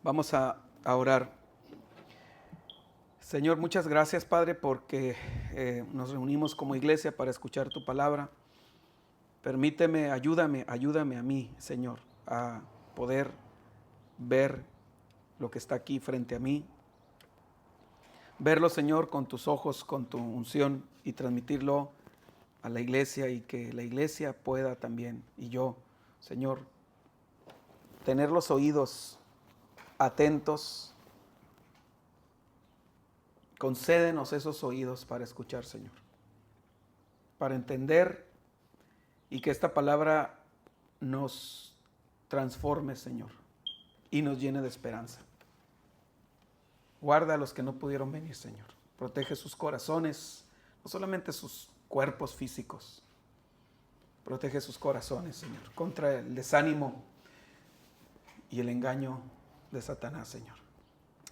Vamos a orar. Señor, muchas gracias, Padre, porque nos reunimos como iglesia para escuchar tu palabra. Permíteme, ayúdame a mí, Señor, a poder ver lo que está aquí frente a mí. Verlo, Señor, con tus ojos, con tu unción y transmitirlo a la iglesia y que la iglesia pueda también, y yo, Señor, tener los oídos atentos. Concédenos esos oídos para escuchar, Señor, para entender y que esta palabra nos transforme, Señor, y nos llene de esperanza. Guarda a los que no pudieron venir, Señor. Protege sus corazones, no solamente sus cuerpos físicos. Protege sus corazones, Señor, contra el desánimo y el engaño de Satanás, Señor.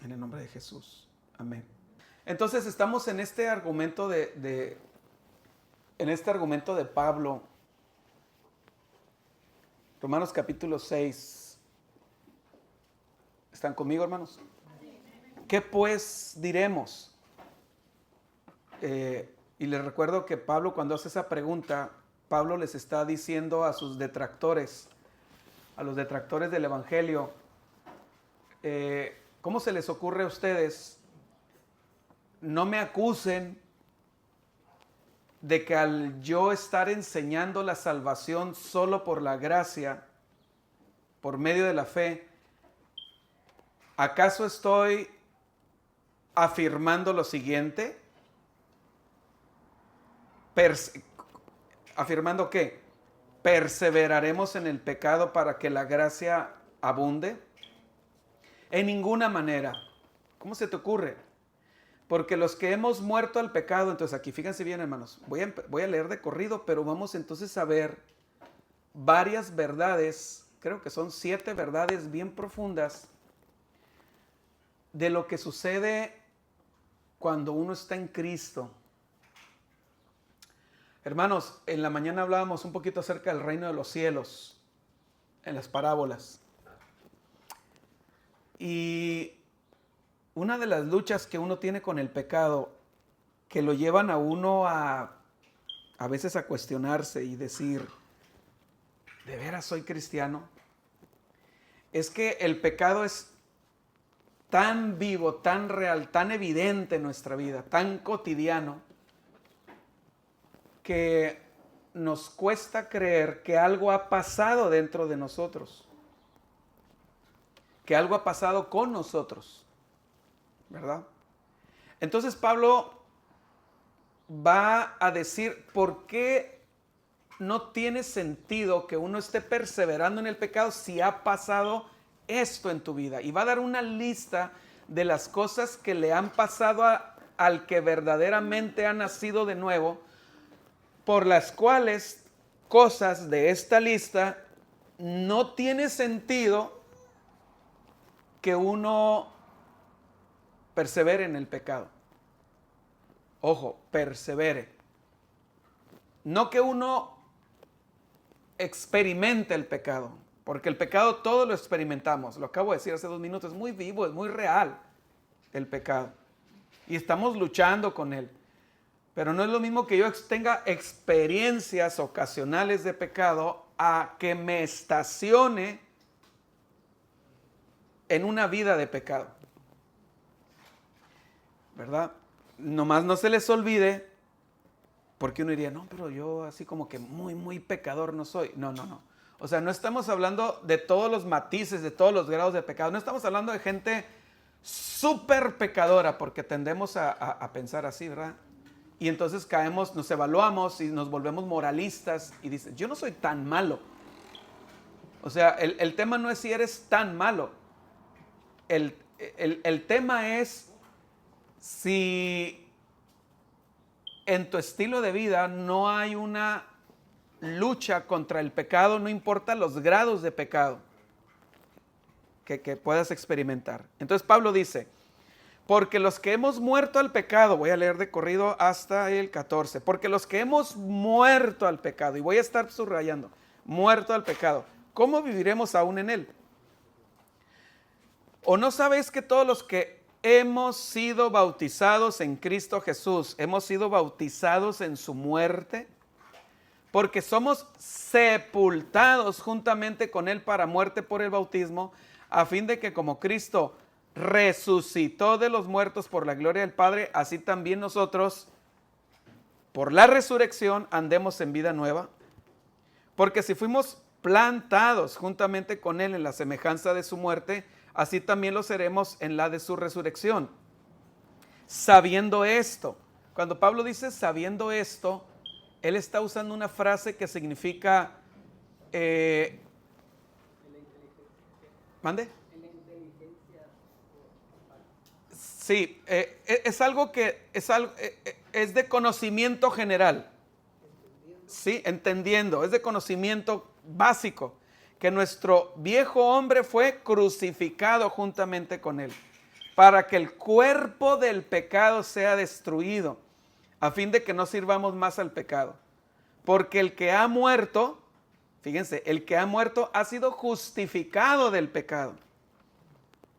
En el nombre de Jesús. Amén. Entonces estamos en este argumento de Pablo, Romanos capítulo 6. ¿Están conmigo, hermanos? ¿Qué pues diremos? Y les recuerdo que Pablo, cuando hace esa pregunta, Pablo les está diciendo a sus detractores, a los detractores del Evangelio, ¿cómo se les ocurre a ustedes? No me acusen de que al yo estar enseñando la salvación solo por la gracia, por medio de la fe, ¿acaso estoy afirmando lo siguiente? ¿Afirmando qué? ¿Perseveraremos en el pecado para que la gracia abunde? En ninguna manera. ¿Cómo se te ocurre? Porque los que hemos muerto al pecado, entonces aquí fíjense bien, hermanos, voy a leer de corrido, pero vamos entonces a ver varias verdades, creo que son 7 verdades bien profundas de lo que sucede cuando uno está en Cristo. Hermanos, en la mañana hablábamos un poquito acerca del reino de los cielos, en las parábolas. Y una de las luchas que uno tiene con el pecado, que lo llevan a uno a veces a cuestionarse y decir, ¿de veras soy cristiano? Es que el pecado es tan vivo, tan real, tan evidente en nuestra vida, tan cotidiano, que nos cuesta creer que algo ha pasado dentro de nosotros, que algo ha pasado con nosotros, ¿verdad? Entonces Pablo va a decir por qué no tiene sentido que uno esté perseverando en el pecado si ha pasado esto en tu vida. Y va a dar una lista de las cosas que le han pasado al que verdaderamente ha nacido de nuevo, por las cuales cosas de esta lista no tiene sentido que uno persevere en el pecado. Ojo, persevere. No que uno experimente el pecado, porque el pecado todo lo experimentamos. Lo acabo de decir hace 2 minutos, es muy vivo, es muy real el pecado. Y estamos luchando con él. Pero no es lo mismo que yo tenga experiencias ocasionales de pecado a que me estacione en una vida de pecado. ¿Verdad? Nomás no se les olvide, porque uno diría, no, pero yo así como que muy pecador no soy. No. O sea, no estamos hablando de todos los matices, de todos los grados de pecado. No estamos hablando de gente súper pecadora, porque tendemos a pensar así, ¿verdad? Y entonces caemos, nos evaluamos y nos volvemos moralistas y dicen, yo no soy tan malo. O sea, el tema no es si eres tan malo. El tema es si en tu estilo de vida no hay una lucha contra el pecado, no importa los grados de pecado que puedas experimentar. Entonces Pablo dice, porque los que hemos muerto al pecado, voy a leer de corrido hasta el 14, porque los que hemos muerto al pecado, y voy a estar subrayando, muerto al pecado, ¿cómo viviremos aún en él? ¿O no sabéis que todos los que hemos sido bautizados en Cristo Jesús, hemos sido bautizados en su muerte? Porque somos sepultados juntamente con Él para muerte por el bautismo, a fin de que como Cristo resucitó de los muertos por la gloria del Padre, así también nosotros, por la resurrección, andemos en vida nueva. Porque si fuimos plantados juntamente con Él en la semejanza de su muerte, así también lo seremos en la de su resurrección. Sabiendo esto, cuando Pablo dice sabiendo esto, él está usando una frase que significa, ¿mande? Sí, es algo que es de conocimiento general. Sí, entendiendo, es de conocimiento básico, que nuestro viejo hombre fue crucificado juntamente con él, para que el cuerpo del pecado sea destruido, a fin de que no sirvamos más al pecado. Porque el que ha muerto, fíjense, el que ha muerto ha sido justificado del pecado.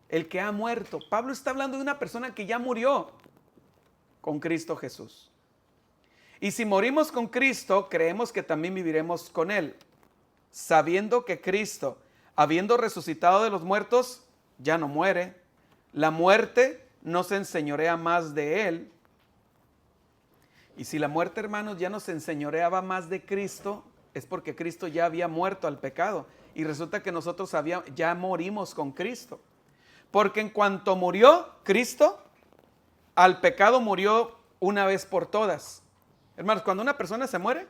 El que ha muerto. Pablo está hablando de una persona que ya murió con Cristo Jesús. Y si morimos con Cristo, creemos que también viviremos con Él, sabiendo que Cristo, habiendo resucitado de los muertos, ya no muere. La muerte no se enseñorea más de Él. Y si la muerte, hermanos, ya no se enseñoreaba más de Cristo, es porque Cristo ya había muerto al pecado. Y resulta que nosotros ya morimos con Cristo. Porque en cuanto murió Cristo, al pecado murió una vez por todas. Hermanos, cuando una persona se muere,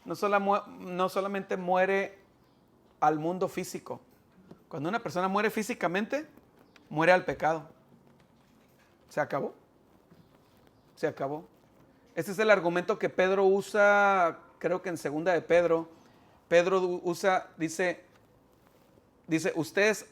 no solamente muere al mundo físico. Cuando una persona muere físicamente, muere al pecado. ¿Se acabó? Se acabó. Este es el argumento que Pedro usa, creo que en segunda de Pedro. Pedro usa, dice, ustedes,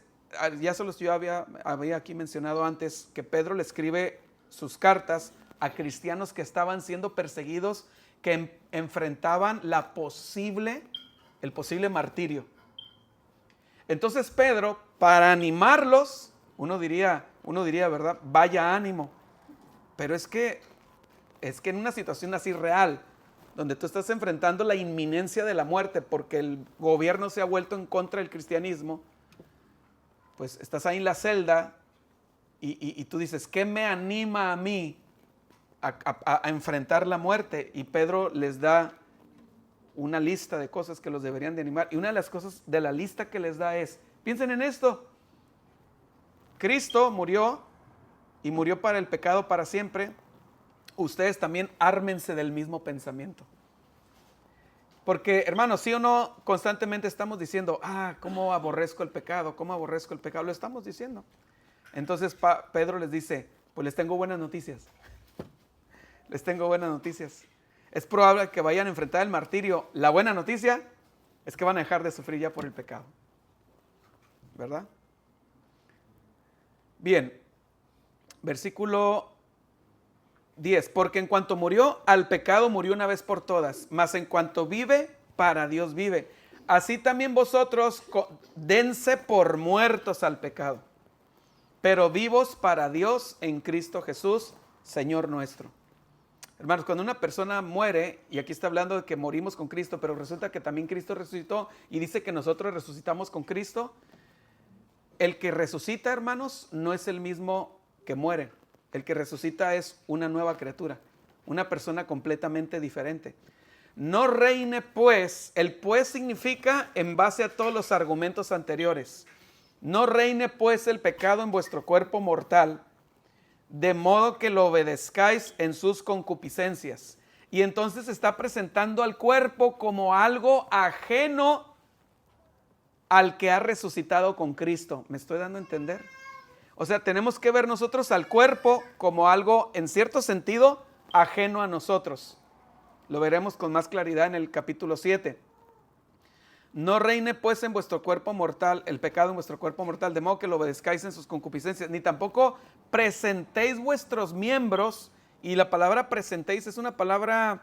ya se los yo había aquí mencionado antes, que Pedro le escribe sus cartas a cristianos que estaban siendo perseguidos, que enfrentaban el posible martirio. Entonces Pedro, para animarlos, uno diría, ¿verdad? Vaya ánimo. Pero es que en una situación así real, donde tú estás enfrentando la inminencia de la muerte porque el gobierno se ha vuelto en contra del cristianismo, pues estás ahí en la celda y tú dices, ¿qué me anima a mí a enfrentar la muerte? Y Pedro les da una lista de cosas que los deberían de animar. Y una de las cosas de la lista que les da es, piensen en esto, Cristo murió y murió para el pecado para siempre. Ustedes también ármense del mismo pensamiento. Porque, hermanos, sí o no, constantemente estamos diciendo, cómo aborrezco el pecado, lo estamos diciendo. Entonces Pedro les dice, pues les tengo buenas noticias. Les tengo buenas noticias. Es probable que vayan a enfrentar el martirio. La buena noticia es que van a dejar de sufrir ya por el pecado. ¿Verdad? Bien, versículo 10, porque en cuanto murió al pecado murió una vez por todas, mas en cuanto vive, para Dios vive. Así también vosotros dense por muertos al pecado, pero vivos para Dios en Cristo Jesús, Señor nuestro. Hermanos, cuando una persona muere, y aquí está hablando de que morimos con Cristo, pero resulta que también Cristo resucitó y dice que nosotros resucitamos con Cristo. El que resucita, hermanos, no es el mismo que muere. El que resucita es una nueva criatura, una persona completamente diferente. No reine pues, el pues significa en base a todos los argumentos anteriores. No reine pues el pecado en vuestro cuerpo mortal, de modo que lo obedezcáis en sus concupiscencias. Y entonces está presentando al cuerpo como algo ajeno al que ha resucitado con Cristo. ¿Me estoy dando a entender? O sea, tenemos que ver nosotros al cuerpo como algo, en cierto sentido, ajeno a nosotros. Lo veremos con más claridad en el capítulo 7. No reine pues en vuestro cuerpo mortal, el pecado en vuestro cuerpo mortal, de modo que lo obedezcáis en sus concupiscencias, ni tampoco presentéis vuestros miembros, y la palabra presentéis es una palabra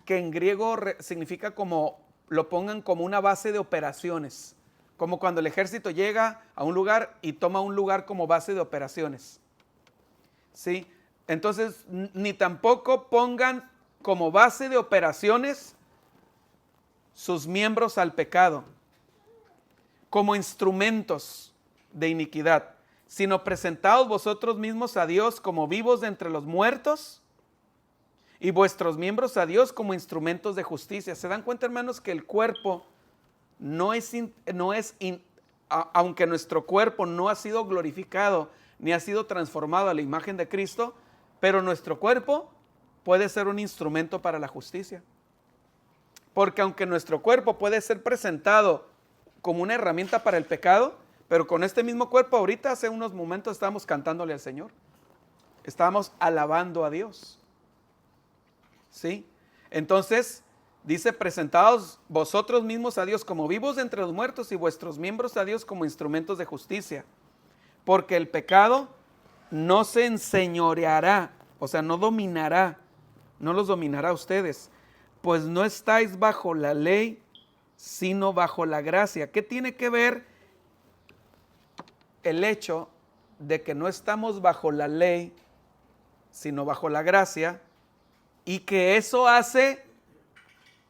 que en griego significa como, lo pongan como una base de operaciones. como cuando el ejército llega a un lugar y toma un lugar como base de operaciones. ¿Sí? Entonces, ni tampoco pongan como base de operaciones sus miembros al pecado, como instrumentos de iniquidad, sino presentaos vosotros mismos a Dios como vivos de entre los muertos y vuestros miembros a Dios como instrumentos de justicia. ¿Se dan cuenta, hermanos, que el cuerpo aunque nuestro cuerpo no ha sido glorificado ni ha sido transformado a la imagen de Cristo, pero nuestro cuerpo puede ser un instrumento para la justicia? Porque aunque nuestro cuerpo puede ser presentado como una herramienta para el pecado, pero con este mismo cuerpo ahorita hace unos momentos estábamos cantándole al Señor. Estábamos alabando a Dios. ¿Sí? Entonces, dice, presentaos vosotros mismos a Dios como vivos de entre los muertos y vuestros miembros a Dios como instrumentos de justicia. Porque el pecado no se enseñoreará, o sea, no los dominará a ustedes, pues no estáis bajo la ley, sino bajo la gracia. ¿Qué tiene que ver el hecho de que no estamos bajo la ley, sino bajo la gracia, y que eso hace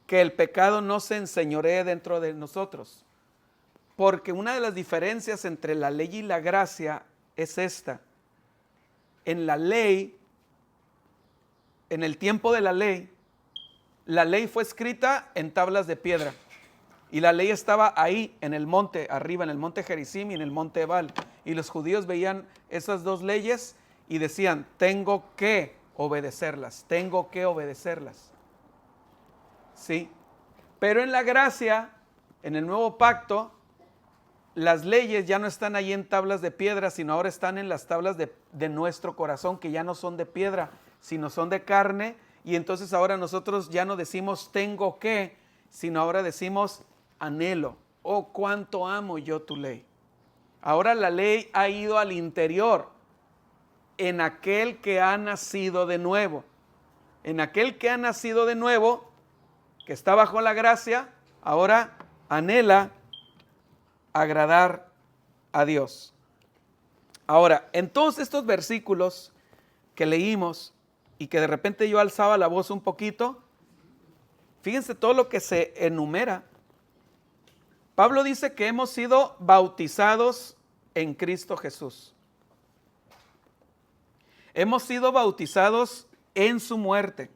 que el pecado no se enseñoree dentro de nosotros? Porque una de las diferencias entre la ley y la gracia es esta. En la ley, en el tiempo de la ley fue escrita en tablas de piedra. Y la ley estaba ahí en el monte, arriba en el monte Gerizim y en el monte Ebal. Y los judíos veían esas dos leyes y decían, tengo que obedecerlas. ¿Sí? Pero en la gracia, en el nuevo pacto, las leyes ya no están ahí en tablas de piedra, sino ahora están en las tablas de nuestro corazón, que ya no son de piedra, sino son de carne. Y entonces ahora nosotros ya no decimos tengo que, sino ahora decimos anhelo. Oh, cuánto amo yo tu ley. Ahora la ley ha ido al interior, en aquel que ha nacido de nuevo. En aquel que ha nacido de nuevo, que está bajo la gracia, ahora anhela agradar a Dios. Ahora, en todos estos versículos que leímos y que de repente yo alzaba la voz un poquito, fíjense todo lo que se enumera. Pablo dice que hemos sido bautizados en Cristo Jesús. Hemos sido bautizados en su muerte.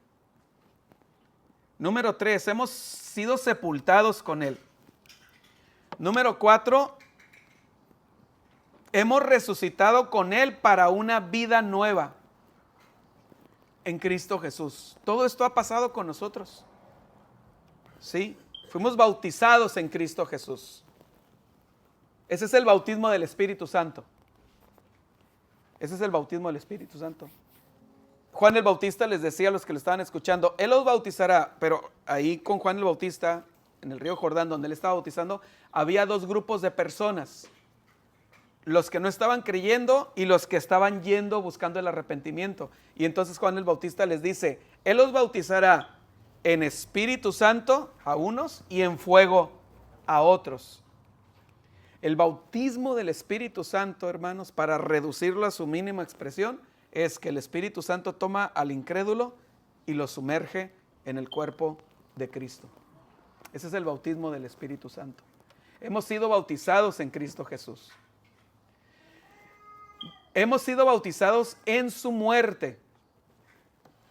Número 3, hemos sido sepultados con Él. Número 4, hemos resucitado con Él para una vida nueva en Cristo Jesús. Todo esto ha pasado con nosotros. ¿Sí? Fuimos bautizados en Cristo Jesús. Ese es el bautismo del Espíritu Santo. Ese es el bautismo del Espíritu Santo. Juan el Bautista les decía a los que lo estaban escuchando, Él los bautizará, pero ahí con Juan el Bautista, en el río Jordán, donde Él estaba bautizando, había dos grupos de personas. Los que no estaban creyendo y los que estaban yendo buscando el arrepentimiento. Y entonces Juan el Bautista les dice, Él los bautizará en Espíritu Santo a unos y en fuego a otros. El bautismo del Espíritu Santo, hermanos, para reducirlo a su mínima expresión, es que el Espíritu Santo toma al incrédulo y lo sumerge en el cuerpo de Cristo. Ese es el bautismo del Espíritu Santo. Hemos sido bautizados en Cristo Jesús. Hemos sido bautizados en su muerte.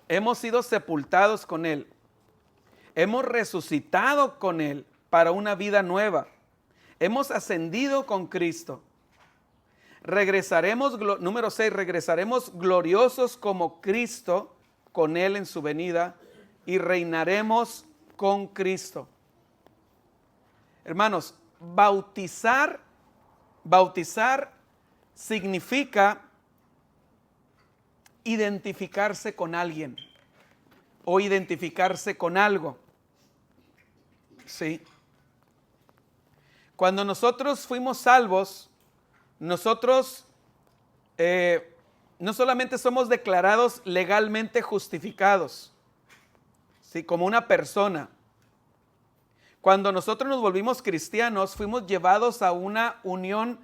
Hemos sido sepultados con Él. Hemos resucitado con Él para una vida nueva. Hemos ascendido con Cristo. Número 6, regresaremos gloriosos como Cristo con Él en su venida y reinaremos con Cristo. Hermanos, bautizar significa identificarse con alguien o identificarse con algo. ¿Sí? Cuando nosotros fuimos salvos, nosotros no solamente somos declarados legalmente justificados, ¿sí?, como una persona. Cuando nosotros nos volvimos cristianos, fuimos llevados a una unión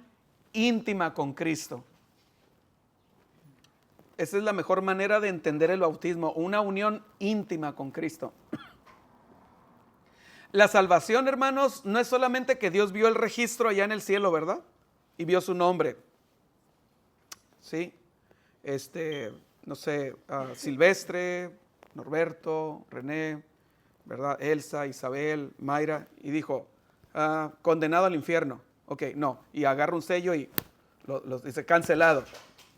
íntima con Cristo. Esa es la mejor manera de entender el bautismo, una unión íntima con Cristo. La salvación, hermanos, no es solamente que Dios vio el registro allá en el cielo, ¿verdad? Y vio su nombre. ¿Sí? No sé, Silvestre, Norberto, René, ¿verdad? Elsa, Isabel, Mayra, y dijo, condenado al infierno. Ok, no, y agarra un sello y dice cancelado.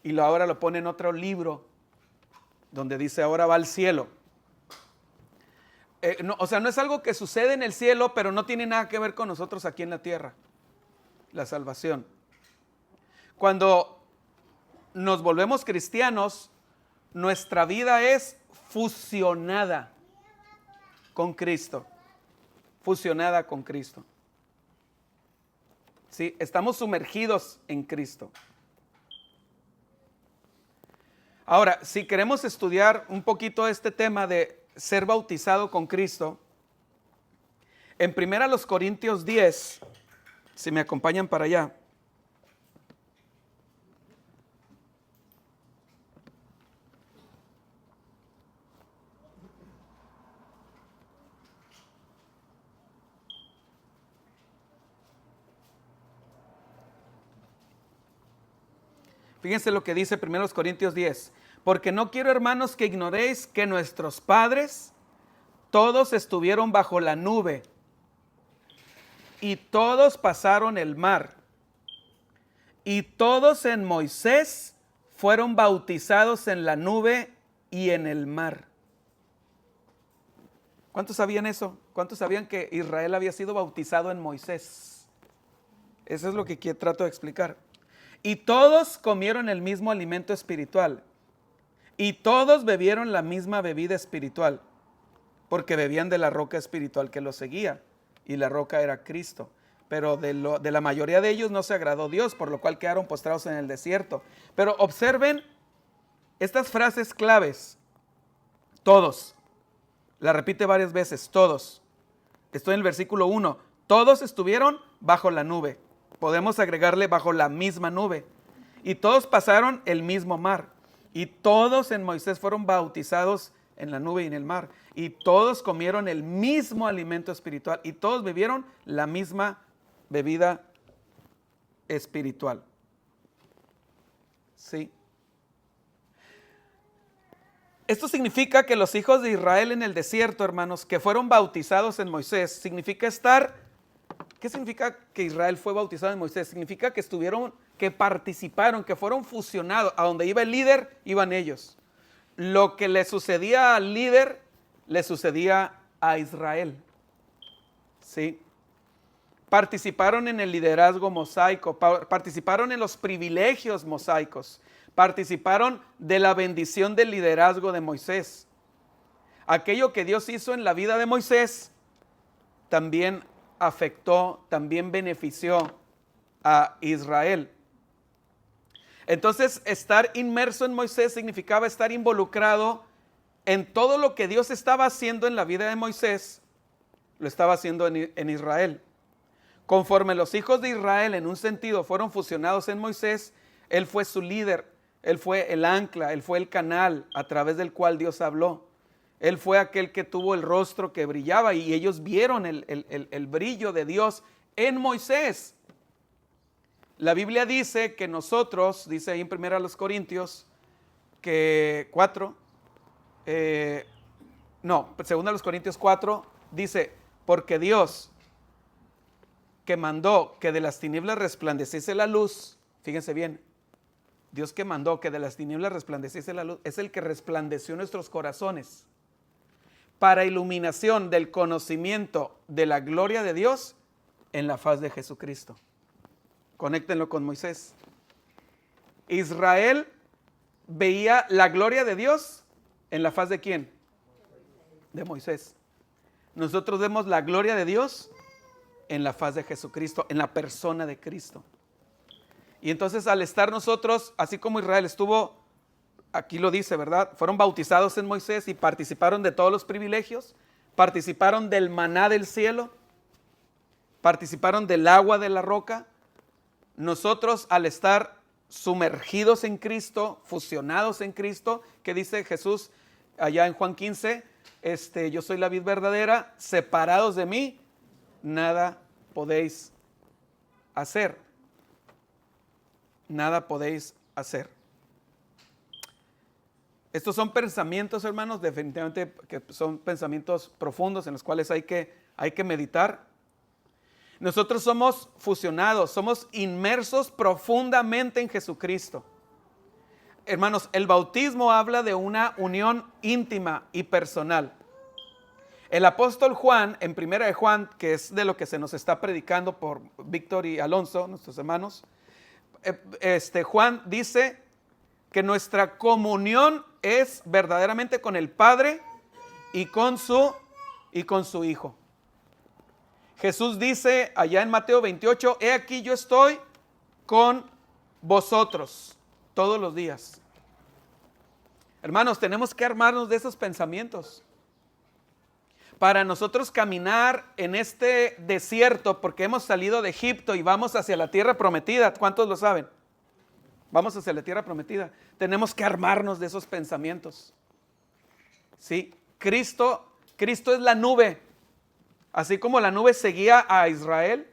Y ahora lo pone en otro libro, donde dice ahora va al cielo. No, o sea, no es algo que sucede en el cielo, pero no tiene nada que ver con nosotros aquí en la tierra, la salvación. Cuando nos volvemos cristianos, nuestra vida es fusionada con Cristo, fusionada con Cristo. ¿Sí? Estamos sumergidos en Cristo. Ahora, si queremos estudiar un poquito este tema de ser bautizado con Cristo, en 1 Corintios 10, si me acompañan para allá. Fíjense lo que dice 1 Corintios 10. Porque no quiero, hermanos, que ignoréis que nuestros padres todos estuvieron bajo la nube y todos pasaron el mar y todos en Moisés fueron bautizados en la nube y en el mar. ¿Cuántos sabían eso? ¿Cuántos sabían que Israel había sido bautizado en Moisés? Eso es lo que trato de explicar. Y todos comieron el mismo alimento espiritual. Y todos bebieron la misma bebida espiritual, porque bebían de la roca espiritual que los seguía, y la roca era Cristo. Pero de la mayoría de ellos no se agradó Dios, por lo cual quedaron postrados en el desierto. Pero observen estas frases claves. Todos. La repite varias veces, todos. Estoy en el versículo 1. Todos estuvieron bajo la nube. Podemos agregarle bajo la misma nube. Y todos pasaron el mismo mar. Y todos en Moisés fueron bautizados en la nube y en el mar. Y todos comieron el mismo alimento espiritual. Y todos bebieron la misma bebida espiritual. ¿Sí? Esto significa que los hijos de Israel en el desierto, hermanos, que fueron bautizados en Moisés, significa estar... ¿Qué significa que Israel fue bautizado en Moisés? Significa que que participaron, que fueron fusionados. A donde iba el líder, iban ellos. Lo que le sucedía al líder, le sucedía a Israel. ¿Sí? Participaron en el liderazgo mosaico, participaron en los privilegios mosaicos, participaron de la bendición del liderazgo de Moisés. Aquello que Dios hizo en la vida de Moisés, también afectó, también benefició a Israel. Entonces, estar inmerso en Moisés significaba estar involucrado en todo lo que Dios estaba haciendo en la vida de Moisés, lo estaba haciendo en Israel. Conforme los hijos de Israel en un sentido fueron fusionados en Moisés, él fue su líder, él fue el ancla, él fue el canal a través del cual Dios habló. Él fue aquel que tuvo el rostro que brillaba y ellos vieron el brillo de Dios en Moisés. La Biblia dice que nosotros, dice ahí en 1 Corintios, que 4, 2 Corintios 4, dice, porque Dios que mandó que de las tinieblas resplandeciese la luz, fíjense bien, Dios que mandó que de las tinieblas resplandeciese la luz, es el que resplandeció nuestros corazones para iluminación del conocimiento de la gloria de Dios en la faz de Jesucristo. Conéctenlo con Moisés. Israel veía la gloria de Dios en la faz de ¿quién? De Moisés. Nosotros vemos la gloria de Dios en la faz de Jesucristo, en la persona de Cristo. Y entonces al estar nosotros, así como Israel estuvo, aquí lo dice, ¿verdad? Fueron bautizados en Moisés y participaron de todos los privilegios, participaron del maná del cielo, participaron del agua de la roca. Nosotros, al estar sumergidos en Cristo, fusionados en Cristo, que dice Jesús allá en Juan 15, yo soy la vid verdadera, separados de mí, nada podéis hacer. Nada podéis hacer. Estos son pensamientos, hermanos, definitivamente que son pensamientos profundos en los cuales hay que meditar. Nosotros somos fusionados, somos inmersos profundamente en Jesucristo. Hermanos, el bautismo habla de una unión íntima y personal. El apóstol Juan, en primera de Juan, que es de lo que se nos está predicando por Víctor y Alonso, nuestros hermanos, Juan dice que nuestra comunión es verdaderamente con el Padre y con su Hijo. Jesús dice allá en Mateo 28, he aquí yo estoy con vosotros todos los días. Hermanos, tenemos que armarnos de esos pensamientos para nosotros caminar en este desierto, porque hemos salido de Egipto y vamos hacia la tierra prometida. ¿Cuántos lo saben? Vamos hacia la tierra prometida. Tenemos que armarnos de esos pensamientos. ¿Sí? Cristo es la nube. Así como la nube seguía a Israel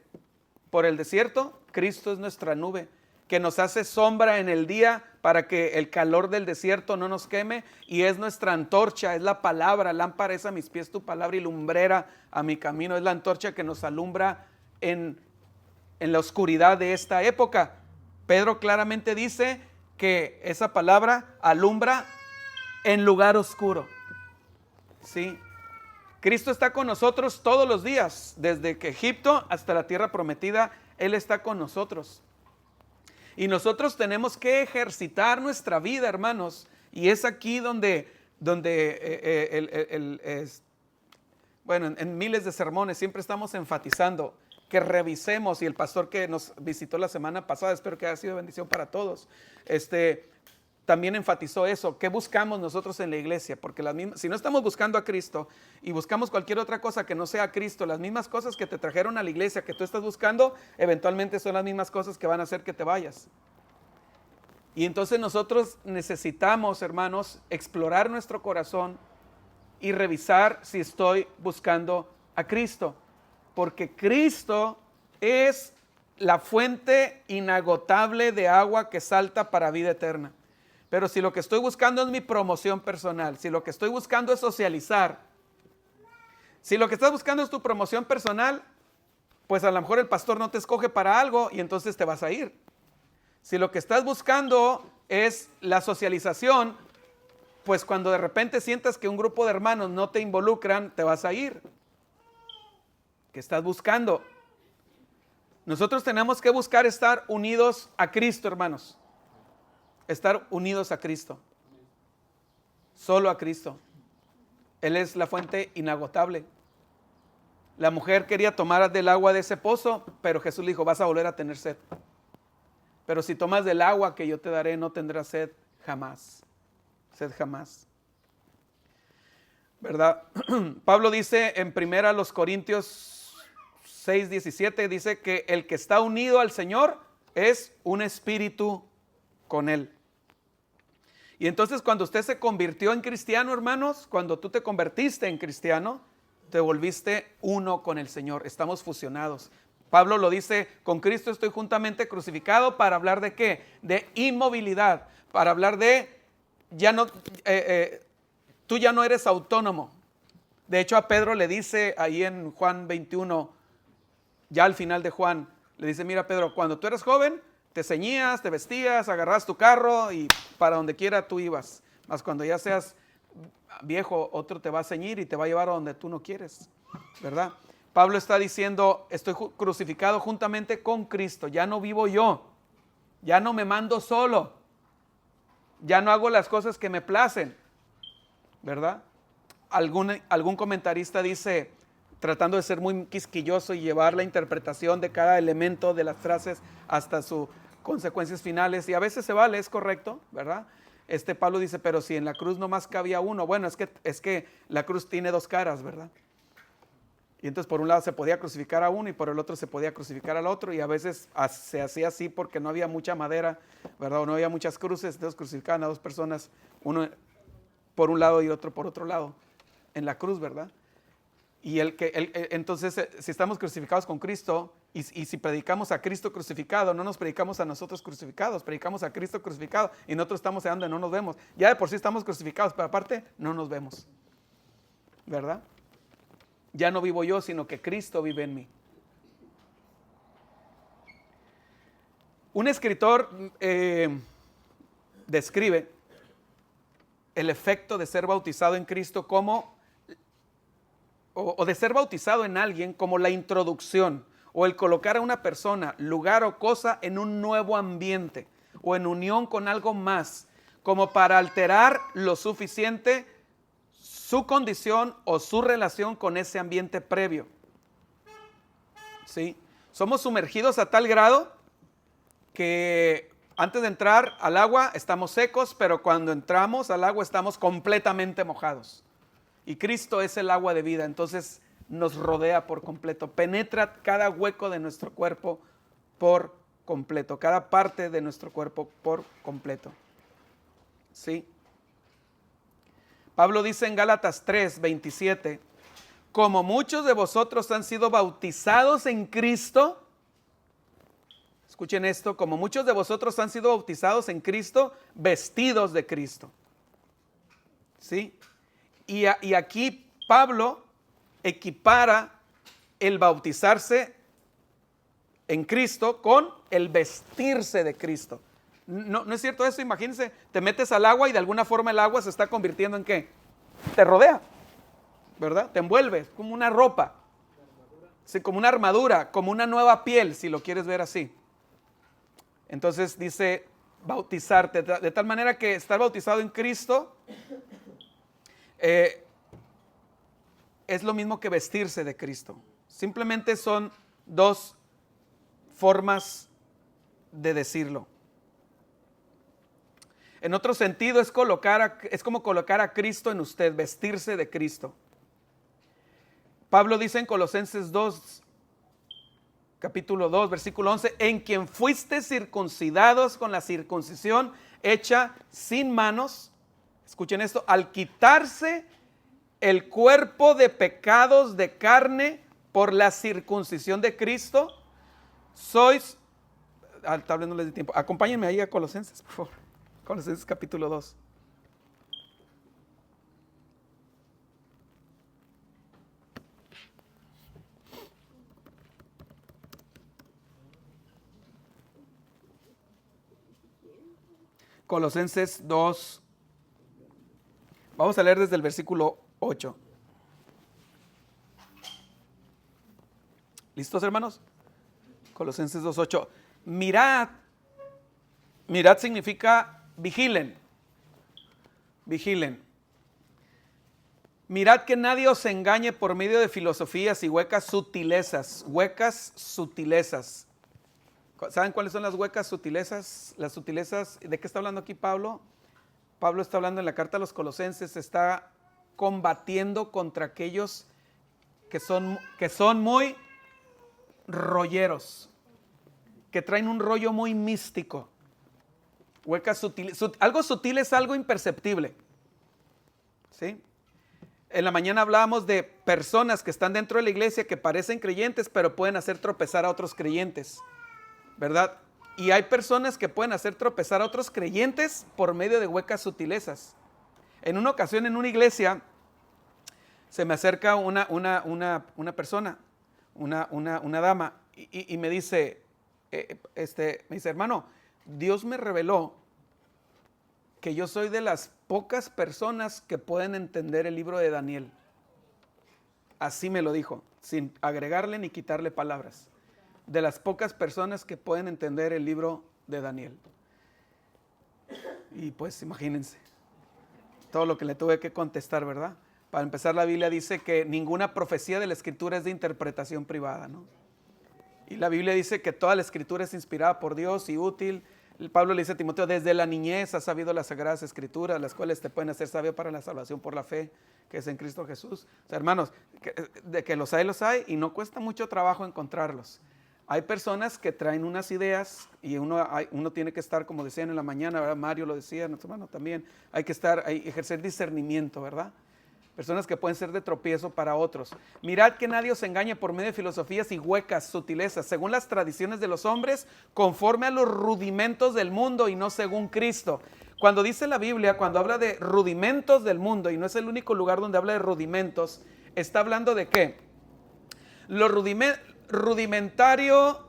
por el desierto, Cristo es nuestra nube, que nos hace sombra en el día para que el calor del desierto no nos queme, y es nuestra antorcha, es la palabra. Lámpara es a mis pies tu palabra y lumbrera a mi camino. Es la antorcha que nos alumbra en la oscuridad de esta época. Pedro claramente dice que esa palabra alumbra en lugar oscuro. ¿Sí? Cristo está con nosotros todos los días, desde que Egipto hasta la tierra prometida, Él está con nosotros. Y nosotros tenemos que ejercitar nuestra vida, hermanos, y es aquí donde en miles de sermones siempre estamos enfatizando que revisemos, y el pastor que nos visitó la semana pasada, espero que haya sido bendición para todos, también enfatizó eso. ¿Qué buscamos nosotros en la iglesia? Porque si no estamos buscando a Cristo y buscamos cualquier otra cosa que no sea Cristo, las mismas cosas que te trajeron a la iglesia que tú estás buscando, eventualmente son las mismas cosas que van a hacer que te vayas. Y entonces nosotros necesitamos, hermanos, explorar nuestro corazón y revisar si estoy buscando a Cristo. Porque Cristo es la fuente inagotable de agua que salta para vida eterna. Pero si lo que estoy buscando es mi promoción personal, si lo que estoy buscando es socializar, si lo que estás buscando es tu promoción personal, pues a lo mejor el pastor no te escoge para algo y entonces te vas a ir. Si lo que estás buscando es la socialización, pues cuando de repente sientas que un grupo de hermanos no te involucran, te vas a ir. ¿Qué estás buscando? Nosotros tenemos que buscar estar unidos a Cristo, hermanos. Estar unidos a Cristo. Solo a Cristo. Él es la fuente inagotable. La mujer quería tomar del agua de ese pozo, pero Jesús le dijo, vas a volver a tener sed. Pero si tomas del agua que yo te daré, no tendrás sed jamás. Sed jamás. ¿Verdad? Pablo dice en 1 Corintios 6:17, dice que el que está unido al Señor es un espíritu con Él. Y entonces cuando usted se convirtió en cristiano, hermanos, cuando tú te convertiste en cristiano, te volviste uno con el Señor. Estamos fusionados. Pablo lo dice, con Cristo estoy juntamente crucificado, para hablar de ¿qué? De inmovilidad, para hablar de, tú ya no eres autónomo. De hecho a Pedro le dice ahí en Juan 21, ya al final de Juan, le dice, mira Pedro, cuando tú eres joven, te ceñías, te vestías, agarras tu carro y para donde quiera tú ibas. Mas cuando ya seas viejo, otro te va a ceñir y te va a llevar a donde tú no quieres, ¿verdad? Pablo está diciendo, estoy crucificado juntamente con Cristo, ya no vivo yo, ya no me mando solo, ya no hago las cosas que me placen, ¿verdad? Algún comentarista dice, tratando de ser muy quisquilloso y llevar la interpretación de cada elemento de las frases hasta sus consecuencias finales, y a veces se vale, es correcto, ¿verdad? Pablo dice, pero si en la cruz nomás cabía uno, bueno, es que la cruz tiene dos caras, ¿verdad? Y entonces por un lado se podía crucificar a uno y por el otro se podía crucificar al otro, y a veces se hacía así porque no había mucha madera, ¿verdad? O no había muchas cruces, entonces crucificaban a dos personas, uno por un lado y otro por otro lado, en la cruz, ¿verdad? Y entonces, si estamos crucificados con Cristo y si predicamos a Cristo crucificado, no nos predicamos a nosotros crucificados, predicamos a Cristo crucificado, y nosotros estamos donde no nos vemos. Ya de por sí estamos crucificados, pero aparte no nos vemos, ¿verdad? Ya no vivo yo, sino que Cristo vive en mí. Un escritor describe el efecto de ser bautizado en Cristo como, o de ser bautizado en alguien como la introducción, o el colocar a una persona, lugar o cosa en un nuevo ambiente, o en unión con algo más, como para alterar lo suficiente su condición o su relación con ese ambiente previo. ¿Sí? Somos sumergidos a tal grado que antes de entrar al agua estamos secos, pero cuando entramos al agua estamos completamente mojados. Y Cristo es el agua de vida, entonces nos rodea por completo, penetra cada hueco de nuestro cuerpo por completo, cada parte de nuestro cuerpo por completo. ¿Sí? Pablo dice en Gálatas 3:27, como muchos de vosotros han sido bautizados en Cristo, escuchen esto, como muchos de vosotros han sido bautizados en Cristo, vestidos de Cristo. ¿Sí? Y aquí Pablo equipara el bautizarse en Cristo con el vestirse de Cristo. ¿No es cierto eso? Imagínense, te metes al agua y de alguna forma el agua se está convirtiendo en ¿qué? Te rodea, ¿verdad? Te envuelve, como una ropa, sí, como una armadura, como una nueva piel, si lo quieres ver así. Entonces dice bautizarte, de tal manera que estar bautizado en Cristo es lo mismo que vestirse de Cristo. Simplemente son dos formas de decirlo. En otro sentido es como colocar a Cristo en usted, vestirse de Cristo. Pablo dice en Colosenses 2, capítulo 2, versículo 11, en quien fuiste circuncidados con la circuncisión hecha sin manos, escuchen esto, al quitarse el cuerpo de pecados de carne por la circuncisión de Cristo, sois, tal vez no les dé tiempo, acompáñenme ahí a Colosenses, por favor. Colosenses capítulo 2. Colosenses 2. Vamos a leer desde el versículo 8. ¿Listos, hermanos? Colosenses 2:8. Mirad significa vigilen. Vigilen. Mirad que nadie os engañe por medio de filosofías y huecas sutilezas. Huecas sutilezas. ¿Saben cuáles son las huecas sutilezas? Las sutilezas, ¿de qué está hablando aquí Pablo? Pablo está hablando en la carta a los Colosenses, está combatiendo contra aquellos que son muy rolleros, que traen un rollo muy místico. Huecas sutiles. Algo sutil es algo imperceptible. ¿Sí? En la mañana hablábamos de personas que están dentro de la iglesia que parecen creyentes, pero pueden hacer tropezar a otros creyentes, ¿verdad? Y hay personas que pueden hacer tropezar a otros creyentes por medio de huecas sutilezas. En una ocasión en una iglesia se me acerca una persona, una dama, y me dice, hermano, Dios me reveló que yo soy de las pocas personas que pueden entender el libro de Daniel. Así me lo dijo, sin agregarle ni quitarle palabras. De las pocas personas que pueden entender el libro de Daniel. Y pues imagínense todo lo que le tuve que contestar, ¿verdad? Para empezar, la Biblia dice que ninguna profecía de la Escritura es de interpretación privada, ¿no? Y la Biblia dice que toda la Escritura es inspirada por Dios y útil Pablo le dice a Timoteo, desde la niñez has sabido las sagradas escrituras, las cuales te pueden hacer sabio para la salvación por la fe que es en Cristo Jesús. O sea, hermanos, de que los hay y no cuesta mucho trabajo encontrarlos. Hay personas que traen unas ideas y uno tiene que estar, como decían en la mañana, ¿verdad? Mario lo decía, nuestro hermano también, hay que ejercer discernimiento, ¿verdad? Personas que pueden ser de tropiezo para otros. Mirad que nadie os engañe por medio de filosofías y huecas sutilezas, según las tradiciones de los hombres, conforme a los rudimentos del mundo y no según Cristo. Cuando dice la Biblia, cuando habla de rudimentos del mundo, y no es el único lugar donde habla de rudimentos, está hablando de ¿qué? Lo rudimentario,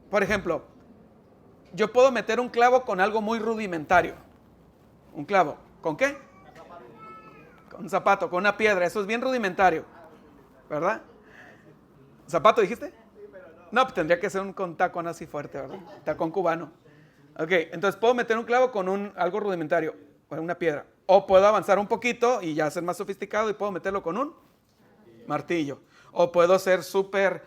por ejemplo, yo puedo meter un clavo con algo muy rudimentario. Un clavo, ¿con qué? Con un zapato, con una piedra, eso es bien rudimentario, ¿verdad? ¿Zapato dijiste? No, pues tendría que ser con tacón así fuerte, ¿verdad? Tacón cubano. Ok, entonces puedo meter un clavo con algo rudimentario, con una piedra. O puedo avanzar un poquito y ya ser más sofisticado y puedo meterlo con un martillo. O puedo ser súper,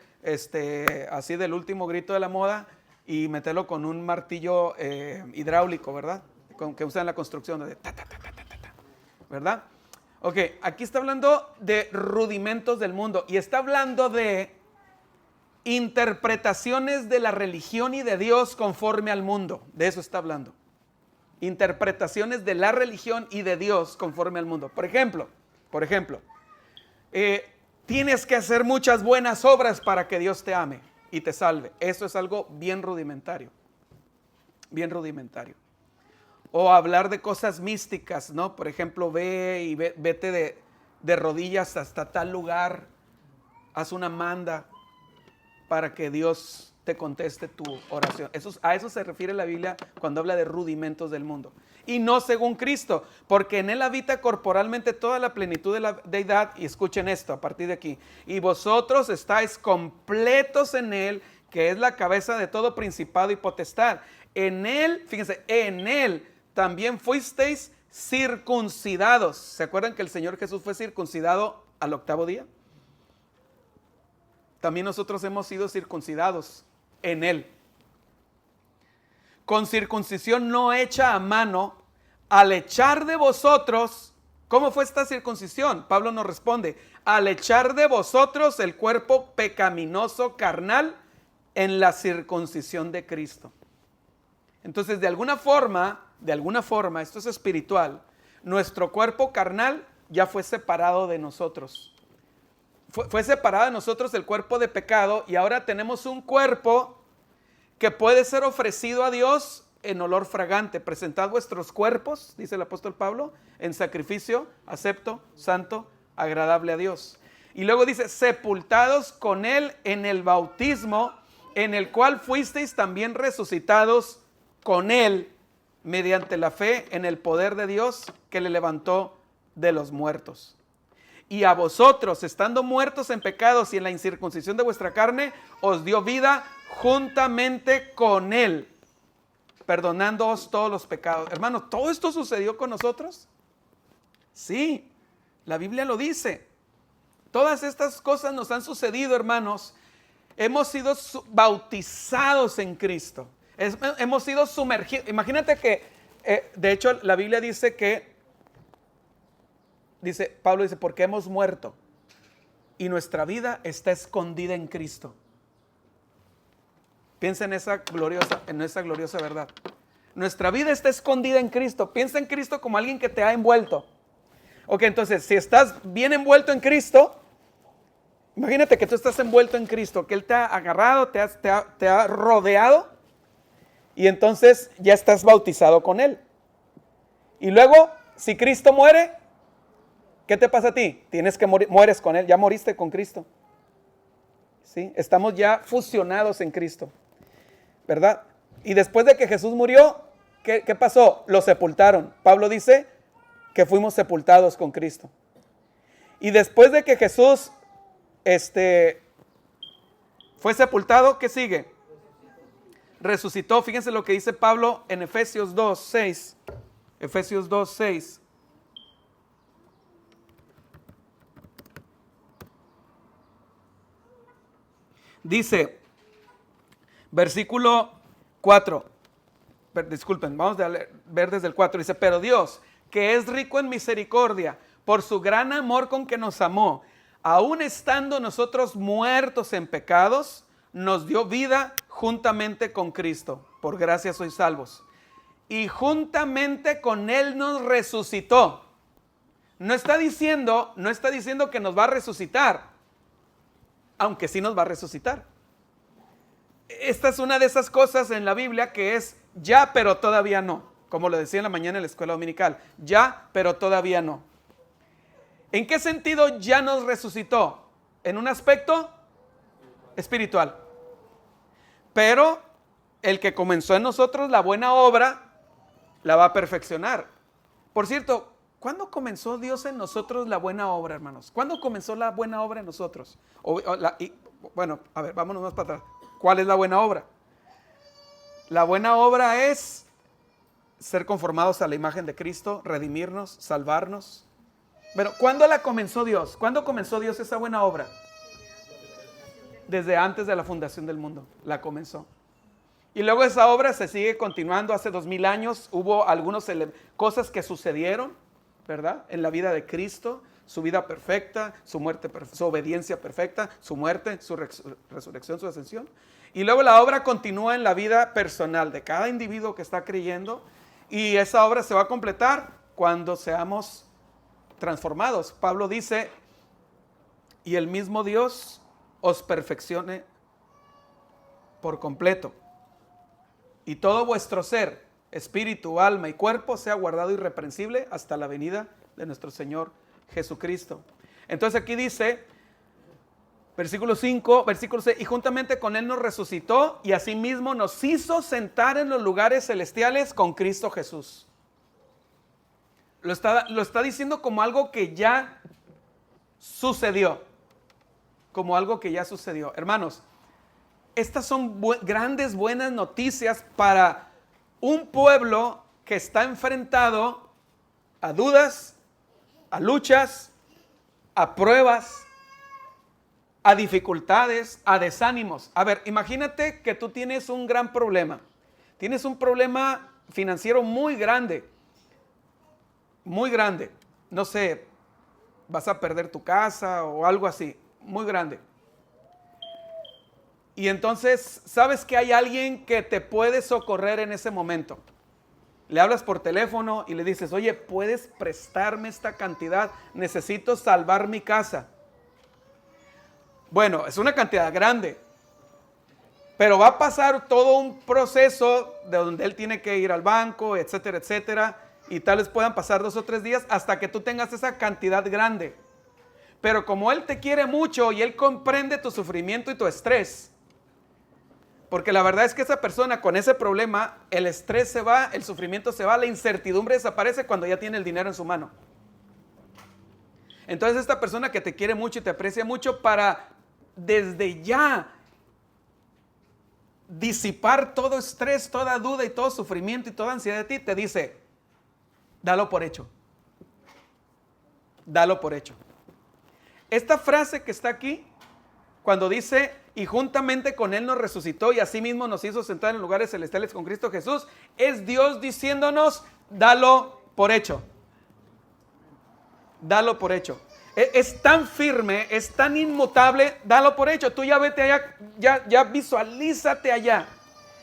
así del último grito de la moda y meterlo con un martillo hidráulico, ¿verdad? Que usan en la construcción, de ¿verdad? Ok, aquí está hablando de rudimentos del mundo y está hablando de interpretaciones de la religión y de Dios conforme al mundo. De eso está hablando. Interpretaciones de la religión y de Dios conforme al mundo. Por ejemplo, tienes que hacer muchas buenas obras para que Dios te ame y te salve. Eso es algo bien rudimentario. Bien rudimentario. O hablar de cosas místicas, ¿no? Por ejemplo, vete de rodillas hasta tal lugar, haz una manda para que Dios te conteste tu oración. A eso se refiere la Biblia cuando habla de rudimentos del mundo. Y no según Cristo, porque en Él habita corporalmente toda la plenitud de la deidad. Y escuchen esto a partir de aquí. Y vosotros estáis completos en Él, que es la cabeza de todo principado y potestad. En Él, fíjense, en Él también fuisteis circuncidados. ¿Se acuerdan que el Señor Jesús fue circuncidado al 8º día? También nosotros hemos sido circuncidados en Él. Con circuncisión no hecha a mano, al echar de vosotros, ¿cómo fue esta circuncisión? Pablo nos responde, al echar de vosotros el cuerpo pecaminoso carnal en la circuncisión de Cristo. Entonces, de alguna forma, esto es espiritual, nuestro cuerpo carnal ya fue separado de nosotros. Fue separado de nosotros el cuerpo de pecado y ahora tenemos un cuerpo que puede ser ofrecido a Dios en olor fragante. Presentad vuestros cuerpos, dice el apóstol Pablo, en sacrificio acepto, santo, agradable a Dios. Y luego dice, sepultados con Él en el bautismo, en el cual fuisteis también resucitados con Él mediante la fe en el poder de Dios que le levantó de los muertos. Y a vosotros, estando muertos en pecados y en la incircuncisión de vuestra carne, os dio vida juntamente con Él, perdonándoos todos los pecados. Hermanos, ¿todo esto sucedió con nosotros? Sí, la Biblia lo dice. Todas estas cosas nos han sucedido, hermanos. Hemos sido bautizados en Cristo. Hemos sido sumergidos. Imagínate que, de hecho, la Biblia dice que, Pablo dice, porque hemos muerto y nuestra vida está escondida en Cristo. Piensa en esa gloriosa verdad. Nuestra vida está escondida en Cristo. Piensa en Cristo como alguien que te ha envuelto. Ok, entonces, si estás bien envuelto en Cristo, imagínate que tú estás envuelto en Cristo, que Él te ha agarrado, te ha rodeado, y entonces ya estás bautizado con Él. Y luego, si Cristo muere, ¿qué te pasa a ti? Tienes que mueres con Él, ya moriste con Cristo. ¿Sí? Estamos ya fusionados en Cristo, ¿verdad? Y después de que Jesús murió, ¿qué pasó? Lo sepultaron. Pablo dice que fuimos sepultados con Cristo. Y después de que Jesús fue sepultado, ¿qué sigue? Resucitó. Fíjense lo que dice Pablo en Efesios 2:6. Efesios 2:6. Dice, versículo 4, disculpen, vamos a ver desde el 4. Dice, pero Dios, que es rico en misericordia, por su gran amor con que nos amó, aun estando nosotros muertos en pecados, nos dio vida juntamente con Cristo. Por gracia sois salvos. Y juntamente con Él nos resucitó. No está diciendo que nos va a resucitar, aunque sí nos va a resucitar. Esta es una de esas cosas en la Biblia que es ya, pero todavía no. Como lo decía en la mañana en la escuela dominical. Ya, pero todavía no. ¿En qué sentido ya nos resucitó? En un aspecto espiritual. Pero el que comenzó en nosotros la buena obra, la va a perfeccionar. Por cierto, ¿cuándo comenzó Dios en nosotros la buena obra, hermanos? ¿Cuándo comenzó la buena obra en nosotros? Bueno, a ver, vámonos más para atrás. ¿Cuál es la buena obra? La buena obra es ser conformados a la imagen de Cristo, redimirnos, salvarnos. Bueno, ¿cuándo la comenzó Dios? ¿Cuándo comenzó Dios esa buena obra? Desde antes de la fundación del mundo, la comenzó. Y luego esa obra se sigue continuando. Hace 2000 años hubo algunas cosas que sucedieron, ¿verdad? En la vida de Cristo, su vida perfecta, su muerte, su obediencia perfecta, su muerte, su resurrección, su ascensión. Y luego la obra continúa en la vida personal de cada individuo que está creyendo. Y esa obra se va a completar cuando seamos transformados. Pablo dice, y el mismo Dios os perfeccione por completo. Y todo vuestro ser, espíritu, alma y cuerpo sea guardado irreprensible hasta la venida de nuestro Señor Jesucristo. Entonces aquí dice, versículo 5, versículo 6, y juntamente con Él nos resucitó y asimismo nos hizo sentar en los lugares celestiales con Cristo Jesús. Lo está diciendo como algo que ya sucedió. Como algo que ya sucedió. Hermanos, estas son grandes buenas noticias para un pueblo que está enfrentado a dudas, a luchas, a pruebas, a dificultades, a desánimos. A ver, imagínate que tú tienes un gran problema. Tienes un problema financiero muy grande. Muy grande. No sé, vas a perder tu casa o algo así. Muy grande. Y entonces, ¿sabes que hay alguien que te puede socorrer en ese momento? Le hablas por teléfono y le dices, oye, ¿puedes prestarme esta cantidad? Necesito salvar mi casa. Bueno, es una cantidad grande, pero va a pasar todo un proceso de donde él tiene que ir al banco, etcétera, etcétera, y tal vez puedan pasar 2 o 3 días hasta que tú tengas esa cantidad grande. Pero como Él te quiere mucho y Él comprende tu sufrimiento y tu estrés, porque la verdad es que esa persona con ese problema, el estrés se va, el sufrimiento se va, la incertidumbre desaparece cuando ya tiene el dinero en su mano. Entonces esta persona que te quiere mucho y te aprecia mucho, para desde ya disipar todo estrés, toda duda y todo sufrimiento y toda ansiedad de ti, te dice, dalo por hecho. Dalo por hecho. Esta frase que está aquí, cuando dice, y juntamente con Él nos resucitó y asimismo nos hizo sentar en lugares celestiales con Cristo Jesús, es Dios diciéndonos, dalo por hecho. Dalo por hecho. Es tan firme, es tan inmutable, dalo por hecho. Tú ya vete allá, ya visualízate allá.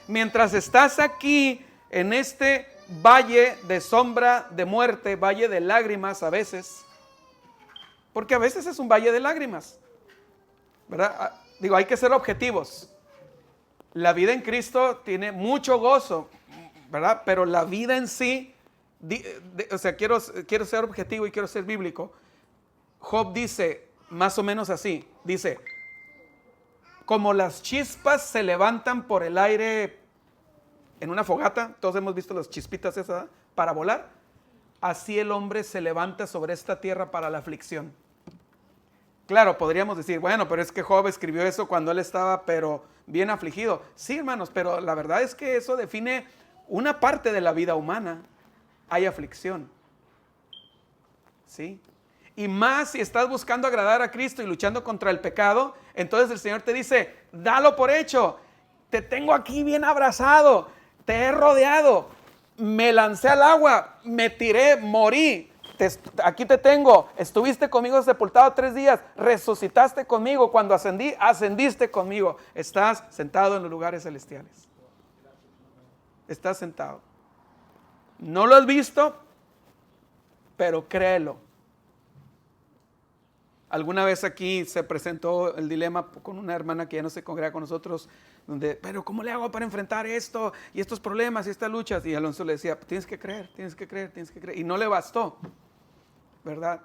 Mientras estás aquí, en este valle de sombra de muerte, valle de lágrimas a veces, porque a veces es un valle de lágrimas, ¿verdad? Digo, hay que ser objetivos. La vida en Cristo tiene mucho gozo, ¿verdad? Pero la vida en sí, o sea, quiero ser objetivo y quiero ser bíblico. Job dice, más o menos así, dice, como las chispas se levantan por el aire en una fogata, todos hemos visto las chispitas esas, ¿verdad? Para volar, así el hombre se levanta sobre esta tierra para la aflicción. Claro, podríamos decir, bueno, pero es que Job escribió eso cuando él estaba, pero bien afligido. Sí, hermanos, pero la verdad es que eso define una parte de la vida humana. Hay aflicción. ¿Sí? Y más si estás buscando agradar a Cristo y luchando contra el pecado, entonces el Señor te dice, dalo por hecho. Te tengo aquí bien abrazado. te he rodeado, me lancé al agua, me tiré, morí. Aquí te tengo, estuviste conmigo sepultado 3 días, resucitaste conmigo, cuando ascendí, ascendiste conmigo. Estás sentado en los lugares celestiales. Estás sentado. No lo has visto, pero créelo. Alguna vez aquí se presentó el dilema con una hermana que ya no se congrega con nosotros, donde, pero ¿cómo le hago para enfrentar esto y estos problemas y estas luchas? Y Alonso le decía, tienes que creer, tienes que creer, tienes que creer. Y no le bastó, ¿verdad?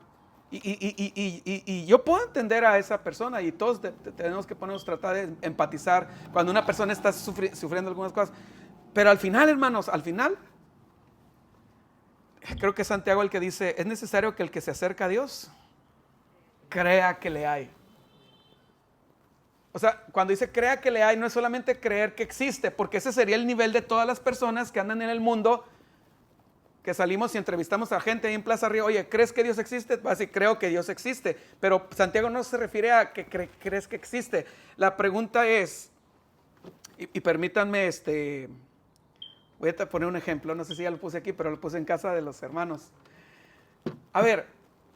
Y yo puedo entender a esa persona, y todos tenemos que ponernos, tratar de empatizar cuando una persona está sufriendo algunas cosas. Pero al final, hermanos, al final, creo que es Santiago el que dice, es necesario que el que se acerca a Dios crea que le hay. O sea, cuando dice crea que le hay, no es solamente creer que existe, porque ese sería el nivel de todas las personas que andan en el mundo, que salimos y entrevistamos a gente ahí en Plaza Río. Oye, ¿crees que Dios existe? Va a decir, creo que Dios existe. Pero Santiago no se refiere a que crees que existe. La pregunta es, y permítanme, voy a poner un ejemplo, no sé si ya lo puse aquí, pero lo puse en casa de los hermanos. A ver,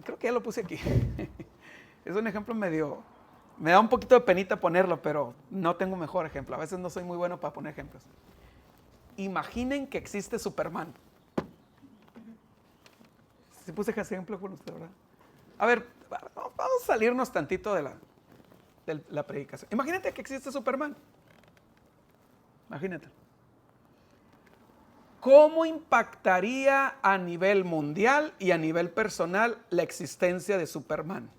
creo que ya lo puse aquí. Es un ejemplo medio, me da un poquito de penita ponerlo, pero no tengo mejor ejemplo. A veces no soy muy bueno para poner ejemplos. Imaginen que existe Superman. Si puse ese ejemplo con usted, ¿verdad? A ver, vamos a salirnos tantito de la predicación. Imagínate que existe Superman. Imagínate. ¿Cómo impactaría a nivel mundial y a nivel personal la existencia de Superman?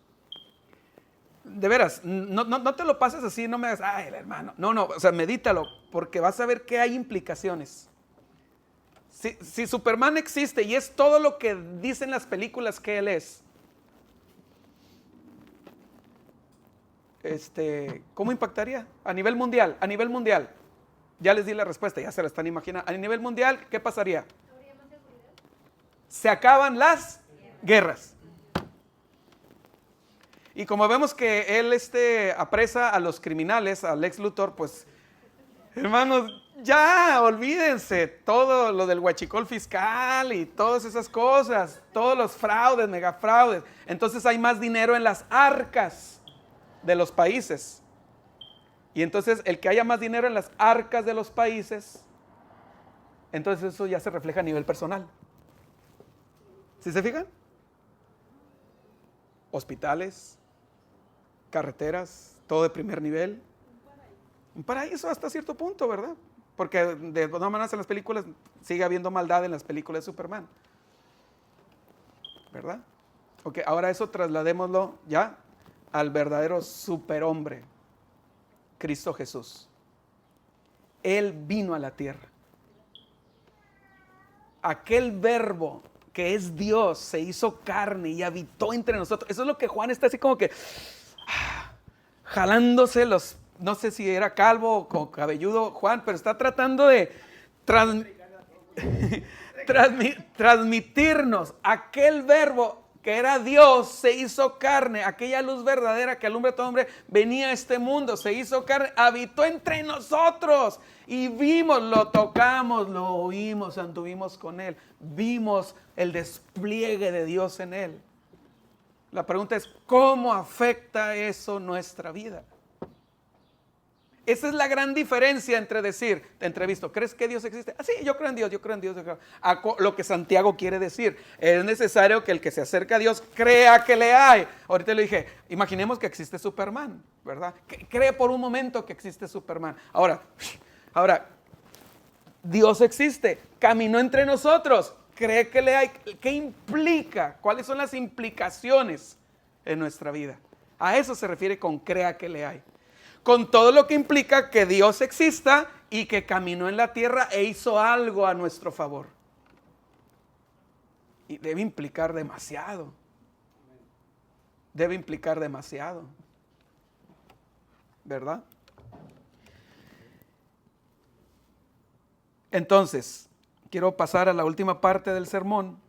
De veras, no te lo pases así, no me digas, ay, el hermano. No, o sea, medítalo, porque vas a ver que hay implicaciones. Si Superman existe y es todo lo que dicen las películas que él es, ¿cómo impactaría? A nivel mundial, ya les di la respuesta, ya se la están imaginando. A nivel mundial, ¿qué pasaría? Se acaban las guerras. Y como vemos que él apresa a los criminales, a Lex Luthor, pues, hermanos, ya olvídense todo lo del huachicol fiscal y todas esas cosas, todos los fraudes, megafraudes. Entonces hay más dinero en las arcas de los países. Y entonces el que haya más dinero en las arcas de los países, entonces eso ya se refleja a nivel personal. ¿Sí se fijan? Hospitales, carreteras, todo de primer nivel. Un paraíso hasta cierto punto, ¿verdad? Porque de todas maneras en las películas sigue habiendo maldad en las películas de Superman, ¿verdad? Ok, ahora eso trasladémoslo ya al verdadero superhombre, Cristo Jesús. Él vino a la tierra. Aquel verbo que es Dios se hizo carne y habitó entre nosotros. Eso es lo que Juan está así como que jalándose los, no sé si era calvo o cabelludo Juan, pero está tratando de transmitirnos aquel verbo que era Dios, se hizo carne, aquella luz verdadera que alumbra a todo hombre, venía a este mundo, se hizo carne, habitó entre nosotros y vimos, lo tocamos, lo oímos, anduvimos con él, vimos el despliegue de Dios en él. La pregunta es, ¿cómo afecta eso nuestra vida? Esa es la gran diferencia entre decir, te entrevisto, ¿crees que Dios existe? Sí, yo creo en Dios, yo creo en Dios. A lo que Santiago quiere decir, es necesario que el que se acerca a Dios crea que le hay. Ahorita le dije, imaginemos que existe Superman, ¿verdad? Cree por un momento que existe Superman. Ahora, Dios existe, caminó entre nosotros, cree que le hay. ¿Qué implica? ¿Cuáles son las implicaciones en nuestra vida? A eso se refiere con crea que le hay. Con todo lo que implica que Dios exista y que caminó en la tierra e hizo algo a nuestro favor. Y debe implicar demasiado. Debe implicar demasiado. ¿Verdad? Entonces, quiero pasar a la última parte del sermón.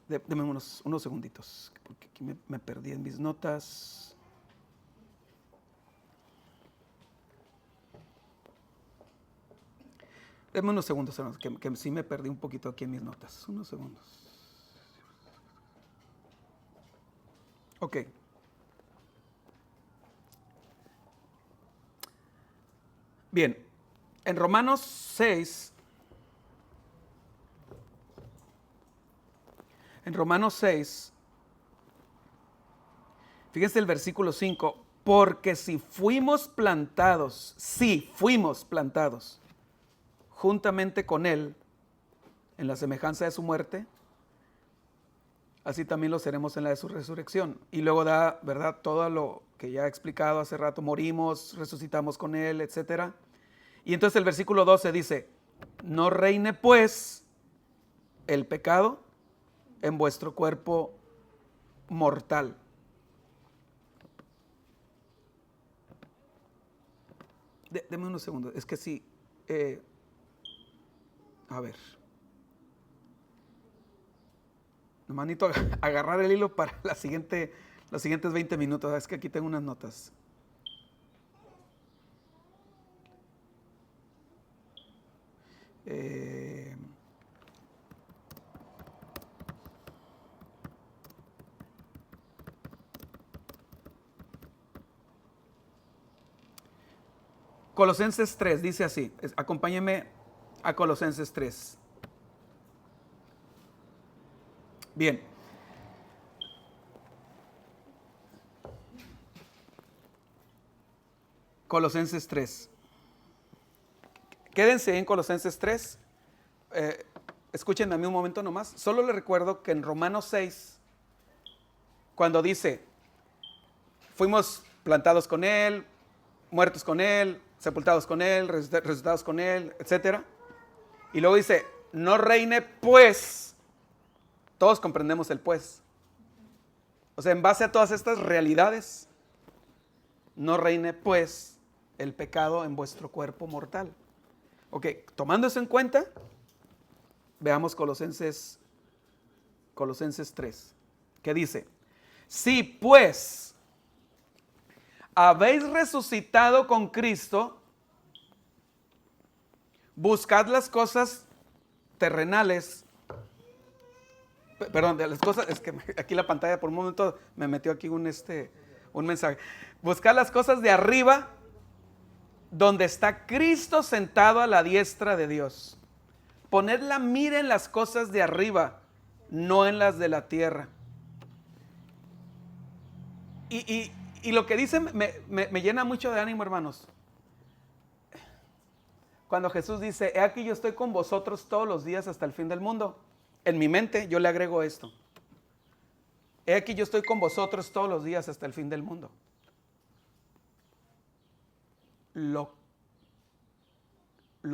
Deme unos segunditos, porque aquí me perdí en mis notas. Deme unos segundos, hermanos, que sí me perdí un poquito aquí en mis notas. Unos segundos. Ok. Bien, en Romanos 6, fíjense el versículo 5, porque si fuimos plantados juntamente con Él en la semejanza de su muerte, así también lo seremos en la de su resurrección. Y luego da, ¿verdad?, todo lo que ya he explicado hace rato, morimos, resucitamos con Él, etc. Y entonces el versículo 12 dice, no reine pues el pecado en vuestro cuerpo mortal. Deme unos segundos, es que sí, a ver. Nomás necesito agarrar el hilo para los siguientes 20 minutos, es que aquí tengo unas notas. Colosenses 3 dice así, acompáñenme a Colosenses 3. Bien. Colosenses 3. Quédense en Colosenses 3. Escúchenme a mí un momento nomás. Solo les recuerdo que en Romanos 6, cuando dice, fuimos plantados con Él, muertos con Él, sepultados con Él, resucitados con Él, etc. Y luego dice, no reine pues. Todos comprendemos el pues. O sea, en base a todas estas realidades, no reine pues el pecado en vuestro cuerpo mortal. Ok, tomando eso en cuenta, veamos Colosenses 3, que dice, si pues habéis resucitado con Cristo, buscad las cosas terrenales, perdón, de las cosas, es que aquí la pantalla por un momento me metió aquí un mensaje. Buscad las cosas de arriba, donde está Cristo sentado a la diestra de Dios. Poned la mira en las cosas de arriba, no en las de la tierra. Y lo que dice me llena mucho de ánimo, hermanos. Cuando Jesús dice, he aquí yo estoy con vosotros todos los días hasta el fin del mundo. En mi mente yo le agrego esto. He aquí yo estoy con vosotros todos los días hasta el fin del mundo. Lo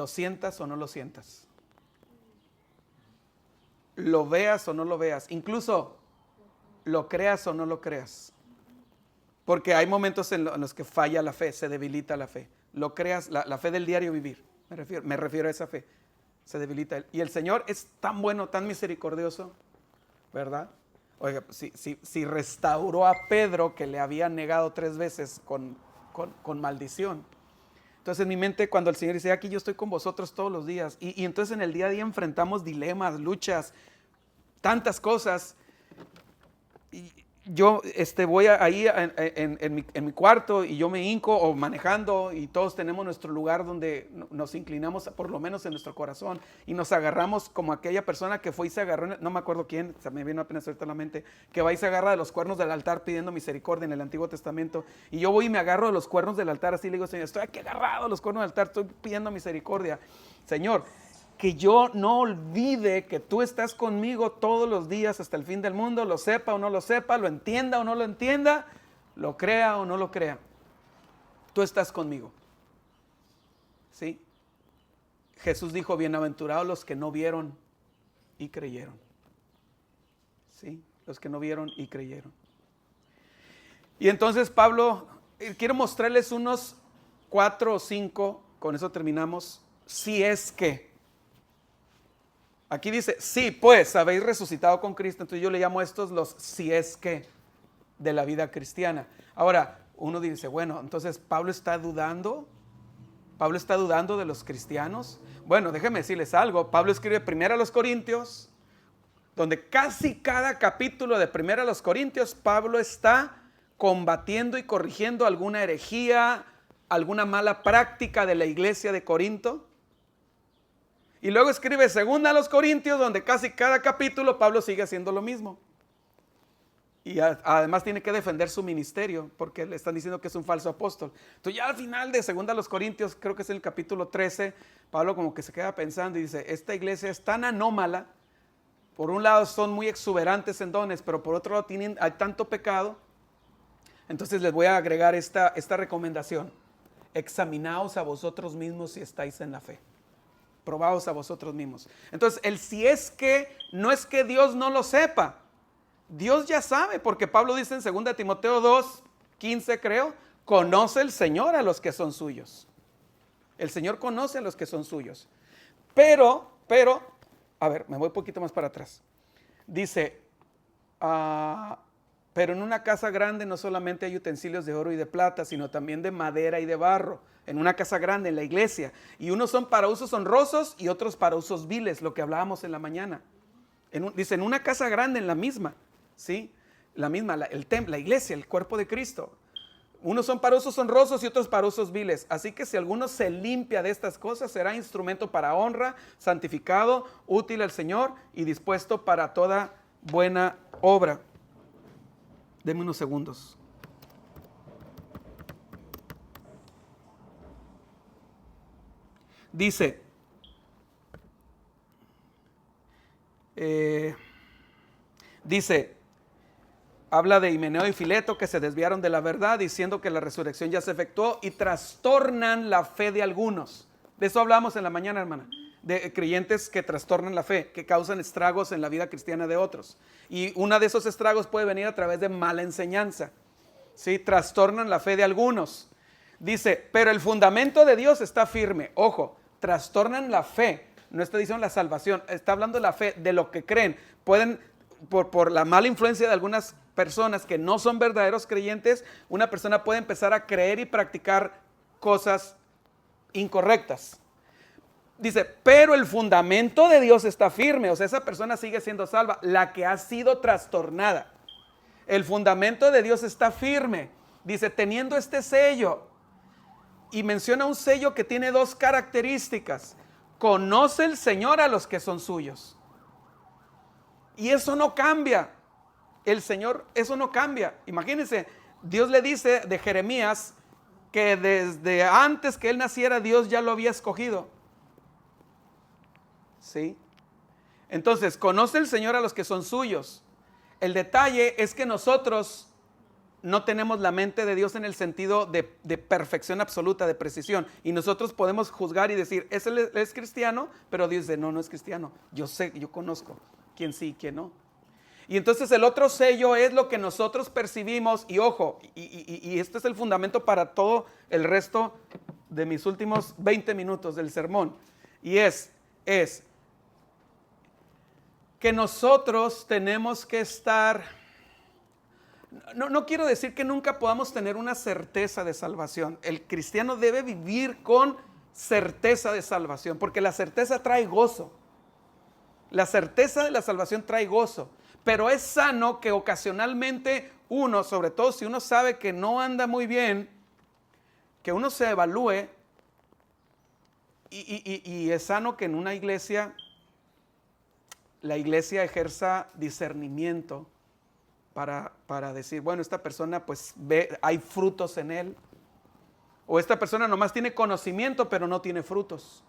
sientas o no lo sientas. Lo veas o no lo veas. Incluso lo creas o no lo creas. Porque hay momentos en los que falla la fe, se debilita la fe. Lo creas, la fe del diario vivir. Me refiero a esa fe. Se debilita. Y el Señor es tan bueno, tan misericordioso, ¿verdad? Oiga, si restauró a Pedro, que le había negado 3 veces con maldición. Entonces en mi mente, cuando el Señor dice, aquí yo estoy con vosotros todos los días, y entonces en el día a día enfrentamos dilemas, luchas, tantas cosas. Y yo voy ahí en mi cuarto y yo me hinco o manejando, y todos tenemos nuestro lugar donde nos inclinamos, por lo menos en nuestro corazón, y nos agarramos como aquella persona que fue y se agarró, no me acuerdo quién, se me vino apenas ahorita a la mente, que va y se agarra de los cuernos del altar pidiendo misericordia en el Antiguo Testamento, y yo voy y me agarro de los cuernos del altar, así le digo, Señor, estoy aquí agarrado de los cuernos del altar, estoy pidiendo misericordia, Señor, que yo no olvide que tú estás conmigo todos los días hasta el fin del mundo, lo sepa o no lo sepa, lo entienda o no lo entienda, lo crea o no lo crea. Tú estás conmigo. ¿Sí? Jesús dijo, bienaventurados los que no vieron y creyeron. ¿Sí? Los que no vieron y creyeron. Y entonces Pablo, quiero mostrarles unos 4 o 5, con eso terminamos, si es que. Aquí dice, sí, pues, habéis resucitado con Cristo. Entonces yo le llamo a estos los si es que de la vida cristiana. Ahora, uno dice, bueno, entonces Pablo está dudando. Pablo está dudando de los cristianos. Bueno, déjenme decirles algo. Pablo escribe primero a los Corintios, donde casi cada capítulo de primero a los Corintios, Pablo está combatiendo y corrigiendo alguna herejía, alguna mala práctica de la iglesia de Corinto. Y luego escribe segunda a los Corintios, donde casi cada capítulo Pablo sigue haciendo lo mismo. Y además tiene que defender su ministerio, porque le están diciendo que es un falso apóstol. Entonces ya al final de segunda a los Corintios, creo que es en el capítulo 13, Pablo como que se queda pensando y dice, esta iglesia es tan anómala. Por un lado son muy exuberantes en dones, pero por otro lado hay tanto pecado. Entonces les voy a agregar esta recomendación. Examinaos a vosotros mismos si estáis en la fe. Probaos a vosotros mismos. Entonces el si es que, no es que Dios no lo sepa. Dios ya sabe, porque Pablo dice en 2 Timoteo 2:15 creo, conoce el Señor a los que son suyos. El Señor conoce a los que son suyos. Pero, a ver, me voy un poquito más para atrás. Dice, pero en una casa grande no solamente hay utensilios de oro y de plata, sino también de madera y de barro. En una casa grande, en la iglesia. Y unos son para usos honrosos y otros para usos viles, lo que hablábamos en la mañana. Dice, en una casa grande, en la misma, ¿sí? La misma, la iglesia, el cuerpo de Cristo. Unos son para usos honrosos y otros para usos viles. Así que si alguno se limpia de estas cosas, será instrumento para honra, santificado, útil al Señor y dispuesto para toda buena obra. Deme unos segundos. Dice, habla de Himeneo y Fileto que se desviaron de la verdad diciendo que la resurrección ya se efectuó y trastornan la fe de algunos. De eso hablamos en la mañana, hermana, de creyentes que trastornan la fe, que causan estragos en la vida cristiana de otros. Y uno de esos estragos puede venir a través de mala enseñanza. ¿Sí? Trastornan la fe de algunos. Dice, pero el fundamento de Dios está firme. Ojo, trastornan la fe. No está diciendo la salvación, está hablando de la fe, de lo que creen. Pueden, por la mala influencia de algunas personas que no son verdaderos creyentes, una persona puede empezar a creer y practicar cosas incorrectas. Dice, pero el fundamento de Dios está firme. O sea, esa persona sigue siendo salva, la que ha sido trastornada. El fundamento de Dios está firme. Dice, teniendo este sello. Y menciona un sello que tiene dos características. Conoce el Señor a los que son suyos. Y eso no cambia. El Señor, eso no cambia. Imagínense, Dios le dice de Jeremías que desde antes que él naciera, Dios ya lo había escogido. ¿Sí? Entonces, conoce el Señor a los que son suyos. El detalle es que nosotros no tenemos la mente de Dios en el sentido de perfección absoluta, de precisión. Y nosotros podemos juzgar y decir, ese es cristiano, pero Dios dice, no es cristiano. Yo sé, yo conozco quién sí y quién no. Y entonces el otro sello es lo que nosotros percibimos. Y ojo, y este es el fundamento para todo el resto de mis últimos 20 minutos del sermón. Y es que nosotros tenemos que estar... No quiero decir que nunca podamos tener una certeza de salvación. El cristiano debe vivir con certeza de salvación, porque la certeza trae gozo. La certeza de la salvación trae gozo, pero es sano que ocasionalmente uno, sobre todo si uno sabe que no anda muy bien, que uno se evalúe y es sano que en una iglesia, la iglesia ejerza discernimiento para decir, bueno, esta persona pues ve, hay frutos en él, o esta persona nomás tiene conocimiento pero no tiene frutos.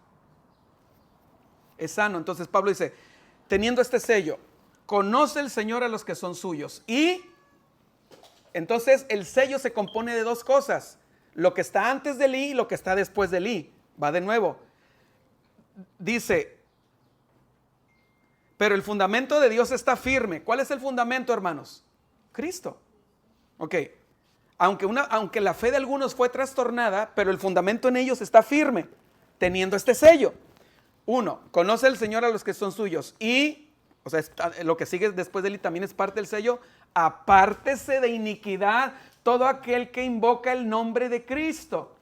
Es sano. Entonces Pablo dice, teniendo este sello, conoce el Señor a los que son suyos. Y entonces el sello se compone de dos cosas, lo que está antes del I y lo que está después del I. Va de nuevo. Dice, pero el fundamento de Dios está firme. ¿Cuál es el fundamento, hermanos? Cristo. Ok. Aunque la fe de algunos fue trastornada, pero el fundamento en ellos está firme, teniendo este sello. 1, conoce el Señor a los que son suyos. Y, o sea, lo que sigue después de él también es parte del sello. Apártese de iniquidad todo aquel que invoca el nombre de Cristo.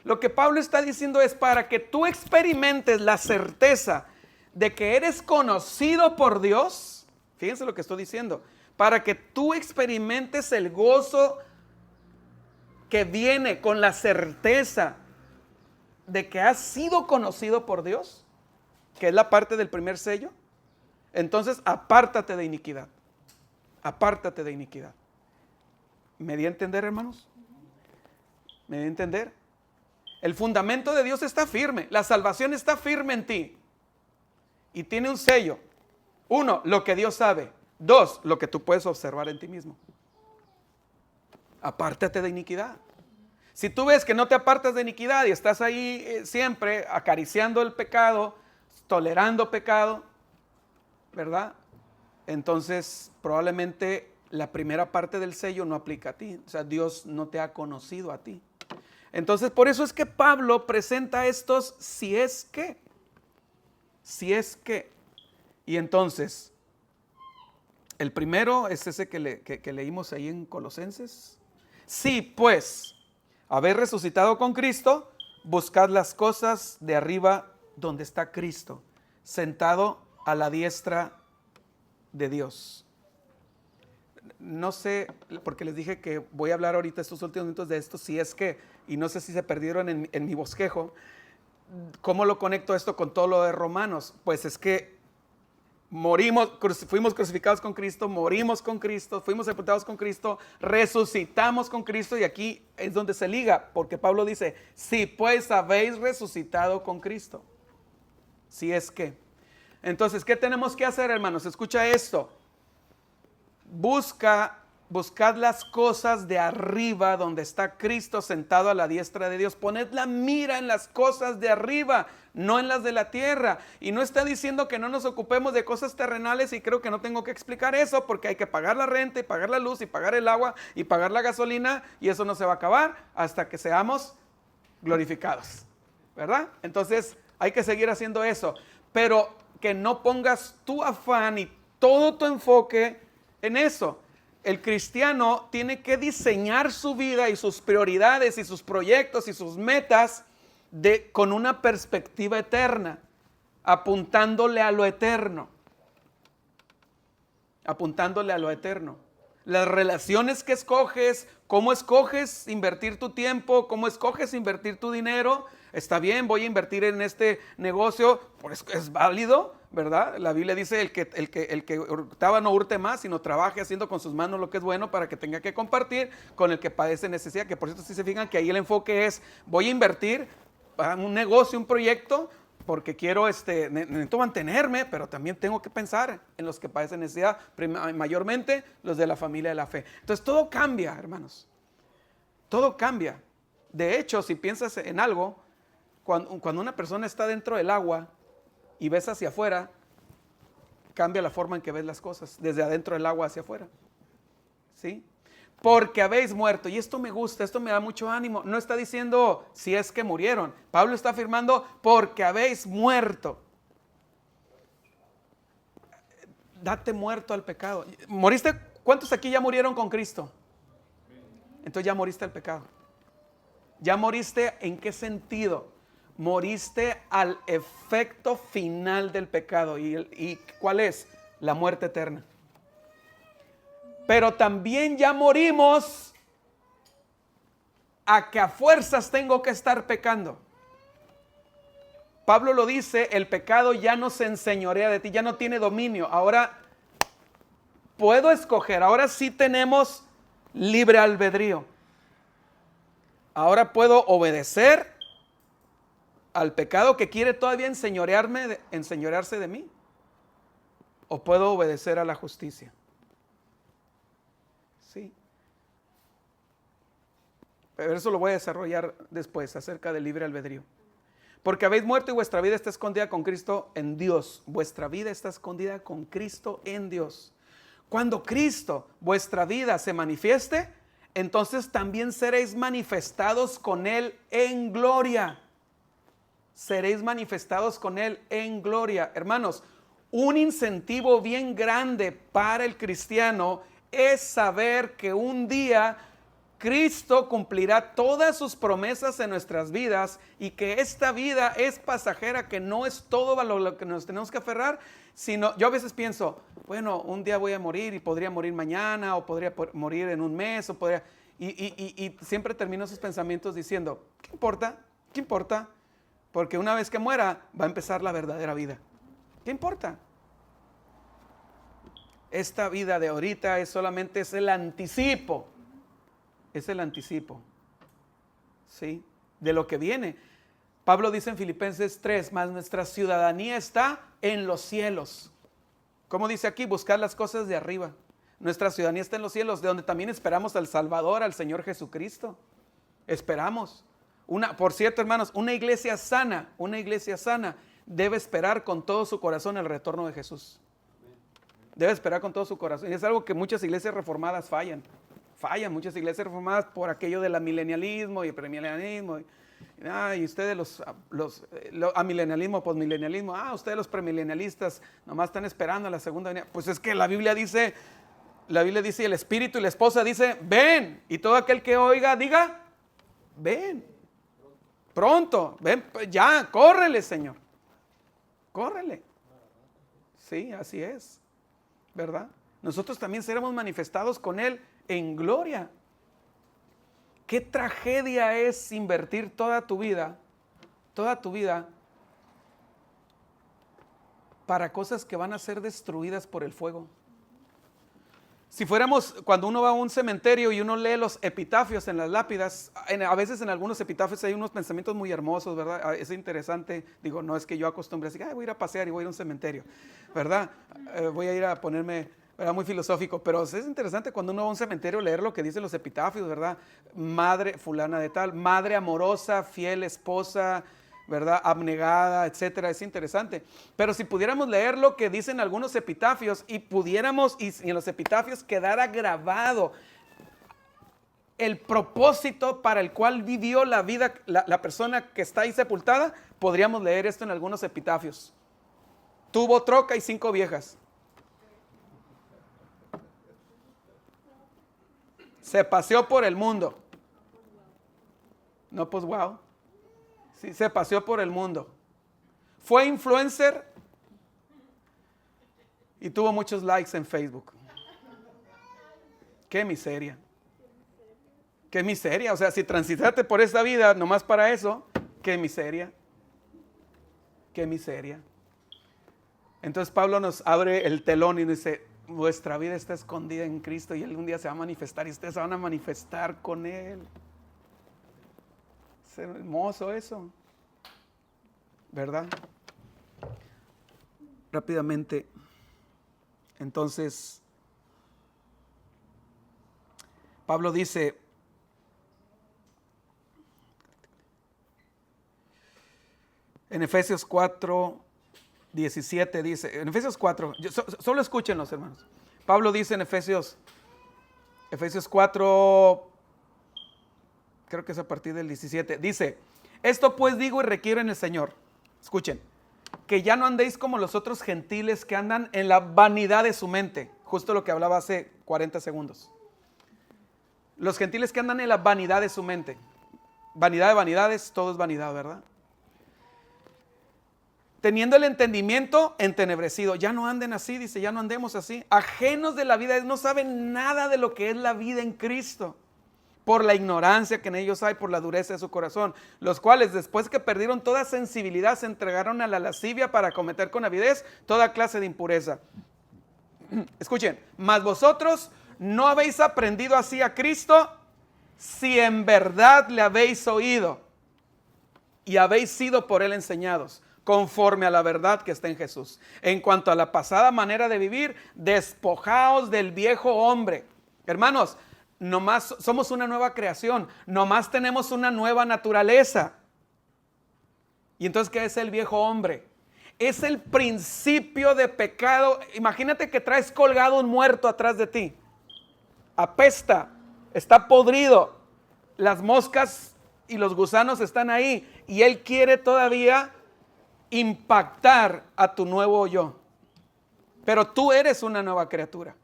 Lo que Pablo está diciendo es para que tú experimentes la certeza de que eres conocido por Dios. Fíjense lo que estoy diciendo. Para que tú experimentes el gozo que viene con la certeza de que has sido conocido por Dios, que es la parte del primer sello. Entonces, apártate de iniquidad. Apártate de iniquidad. ¿Me di a entender, hermanos? ¿Me di a entender? El fundamento de Dios está firme. La salvación está firme en ti. Y tiene un sello. 1, lo que Dios sabe. 2, lo que tú puedes observar en ti mismo. Apártate de iniquidad. Si tú ves que no te apartas de iniquidad y estás ahí siempre acariciando el pecado, tolerando pecado, ¿verdad? Entonces probablemente la primera parte del sello no aplica a ti. O sea, Dios no te ha conocido a ti. Entonces por eso es que Pablo presenta estos si es que. Si es que. Y entonces, el primero es ese que leímos ahí en Colosenses. Sí, pues, habéis resucitado con Cristo, buscad las cosas de arriba donde está Cristo, sentado a la diestra de Dios. No sé, porque les dije que voy a hablar ahorita estos últimos minutos de esto, si es que, y no sé si se perdieron en mi bosquejo, ¿cómo lo conecto esto con todo lo de Romanos? Pues es que fuimos crucificados con Cristo, morimos con Cristo, fuimos sepultados con Cristo, resucitamos con Cristo, y aquí es donde se liga, porque Pablo dice, si pues habéis resucitado con Cristo, si es que. Entonces, ¿qué tenemos que hacer, hermanos? Escucha esto. Buscad las cosas de arriba donde está Cristo sentado a la diestra de Dios. Poned la mira en las cosas de arriba, no en las de la tierra. Y no está diciendo que no nos ocupemos de cosas terrenales, y creo que no tengo que explicar eso, porque hay que pagar la renta y pagar la luz y pagar el agua y pagar la gasolina, y eso no se va a acabar hasta que seamos glorificados, ¿verdad? Entonces hay que seguir haciendo eso, pero que no pongas tu afán y todo tu enfoque en eso. El cristiano tiene que diseñar su vida y sus prioridades y sus proyectos y sus metas con una perspectiva eterna, apuntándole a lo eterno. Apuntándole a lo eterno. Las relaciones que escoges, cómo escoges invertir tu tiempo, cómo escoges invertir tu dinero. Está bien, voy a invertir en este negocio, pues es válido, ¿verdad? La Biblia dice el que hurtaba no hurte más, sino trabaje haciendo con sus manos lo que es bueno para que tenga que compartir con el que padece necesidad. Que por cierto, si se fijan que ahí el enfoque es, voy a invertir en un negocio, un proyecto, porque quiero, necesito mantenerme, pero también tengo que pensar en los que padecen necesidad, mayormente los de la familia de la fe. Entonces todo cambia, hermanos. Todo cambia. De hecho, si piensas en algo, cuando una persona está dentro del agua y ves hacia afuera, cambia la forma en que ves las cosas, desde adentro del agua hacia afuera. ¿Sí? Porque habéis muerto. Y esto me gusta, esto me da mucho ánimo. No está diciendo si es que murieron. Pablo está afirmando porque habéis muerto. Date muerto al pecado. ¿Moriste? ¿Cuántos aquí ya murieron con Cristo? Entonces ya moriste al pecado. ¿Ya moriste en qué sentido? Moriste al efecto final del pecado. ¿Y cuál es? La muerte eterna. Pero también ya morimos a que a fuerzas tengo que estar pecando. Pablo lo dice, el pecado ya no se enseñorea de ti, ya no tiene dominio. Ahora puedo escoger, ahora sí tenemos libre albedrío. Ahora puedo obedecer al pecado que quiere todavía enseñorearse de mí. O puedo obedecer a la justicia. Sí. Pero eso lo voy a desarrollar después acerca del libre albedrío. Porque habéis muerto y vuestra vida está escondida con Cristo en Dios. Vuestra vida está escondida con Cristo en Dios. Cuando Cristo, vuestra vida, se manifieste, entonces también seréis manifestados con Él en gloria. Seréis manifestados con Él en gloria. Hermanos, un incentivo bien grande para el cristiano es saber que un día Cristo cumplirá todas sus promesas en nuestras vidas y que esta vida es pasajera, que no es todo a lo que nos tenemos que aferrar, sino yo a veces pienso, bueno, un día voy a morir y podría morir mañana o podría morir en un mes o podría... Y siempre termino esos pensamientos diciendo, ¿qué importa? ¿Qué importa? Porque una vez que muera va a empezar la verdadera vida. ¿Qué importa? Esta vida de ahorita es el anticipo. Es el anticipo, ¿sí?, de lo que viene. Pablo dice en Filipenses 3, mas nuestra ciudadanía está en los cielos. ¿Cómo dice aquí? Buscar las cosas de arriba. Nuestra ciudadanía está en los cielos, de donde también esperamos al Salvador, al Señor Jesucristo. Esperamos. Por cierto, hermanos, una iglesia sana debe esperar con todo su corazón el retorno de Jesús. Debe esperar con todo su corazón. Y es algo que muchas iglesias reformadas fallan muchas iglesias reformadas por aquello del amilenialismo y premilenialismo. Y ustedes los amilenialismo, posmilenialismo, ustedes los premilenialistas nomás están esperando a la segunda venida. Pues es que la Biblia dice, y el Espíritu y la esposa dice, ven. Y todo aquel que oiga, diga, ven. Pronto, ven, ya, córrele, Señor. Córrele. Sí, así es, ¿verdad? Nosotros también seremos manifestados con Él en gloria. Qué tragedia es invertir toda tu vida para cosas que van a ser destruidas por el fuego. Si fuéramos, cuando uno va a un cementerio y uno lee los epitafios en las lápidas, a veces en algunos epitafios hay unos pensamientos muy hermosos, ¿verdad? Es interesante. Digo, no es que yo acostumbre así, voy a ir a pasear y voy a ir a un cementerio, ¿verdad? Voy a ir a ponerme... Era muy filosófico, pero es interesante cuando uno va a un cementerio leer lo que dicen los epitafios, ¿verdad? Madre fulana de tal, madre amorosa, fiel esposa, ¿verdad? Abnegada, etcétera. Es interesante. Pero si pudiéramos leer lo que dicen algunos epitafios y en los epitafios quedara grabado el propósito para el cual vivió la vida la persona que está ahí sepultada, podríamos leer esto en algunos epitafios. Tuvo troca y 5 viejas. Se paseó por el mundo. No, pues wow. Sí, se paseó por el mundo. Fue influencer y tuvo muchos likes en Facebook. Qué miseria. Qué miseria. O sea, si transitaste por esta vida nomás para eso, qué miseria. Qué miseria. Entonces Pablo nos abre el telón y nos dice, vuestra vida está escondida en Cristo y Él un día se va a manifestar y ustedes se van a manifestar con Él. Es hermoso eso, ¿verdad? Rápidamente, entonces, Pablo dice, en Efesios 4, 17 dice, en Efesios 4, solo escúchenlos, hermanos. Pablo dice en Efesios 4, creo que es a partir del 17, dice, esto pues digo y requiero en el Señor, escuchen, que ya no andéis como los otros gentiles que andan en la vanidad de su mente, justo lo que hablaba hace 40 segundos. Los gentiles que andan en la vanidad de su mente, vanidad de vanidades, todo es vanidad, ¿verdad? Teniendo el entendimiento entenebrecido. Ya no anden así, dice, ya no andemos así. Ajenos de la vida, no saben nada de lo que es la vida en Cristo. Por la ignorancia que en ellos hay, por la dureza de su corazón. Los cuales, después que perdieron toda sensibilidad, se entregaron a la lascivia para cometer con avidez toda clase de impureza. Escuchen, mas vosotros no habéis aprendido así a Cristo, si en verdad le habéis oído y habéis sido por Él enseñados, conforme a la verdad que está en Jesús. En cuanto a la pasada manera de vivir, despojaos del viejo hombre. Hermanos, nomás somos una nueva creación, nomás tenemos una nueva naturaleza. Y entonces, ¿qué es el viejo hombre? Es el principio de pecado. Imagínate que traes colgado un muerto atrás de ti. Apesta, está podrido, las moscas y los gusanos están ahí y él quiere todavía impactar a tu nuevo yo. Pero tú eres una nueva criatura.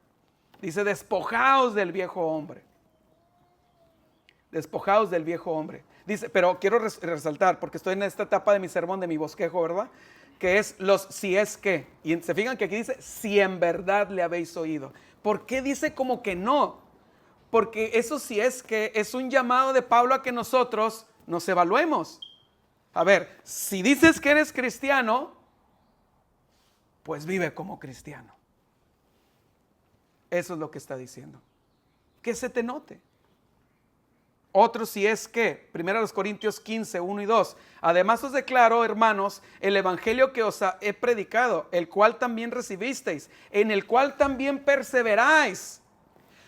Dice, despojaos del viejo hombre. despojados del viejo hombre. Dice, pero quiero resaltar, porque estoy en esta etapa de mi sermón, de mi bosquejo, ¿verdad? Que es los si es que. Y se fijan que aquí dice, si en verdad le habéis oído. ¿Por qué dice como que no? Porque eso si es que es un llamado de Pablo a que nosotros nos evaluemos. A ver, si dices que eres cristiano, pues vive como cristiano. Eso es lo que está diciendo. Que se te note. Otro si es que, 1 Corintios 15, 1 y 2. Además os declaro, hermanos, el evangelio que os he predicado, el cual también recibisteis, en el cual también perseveráis,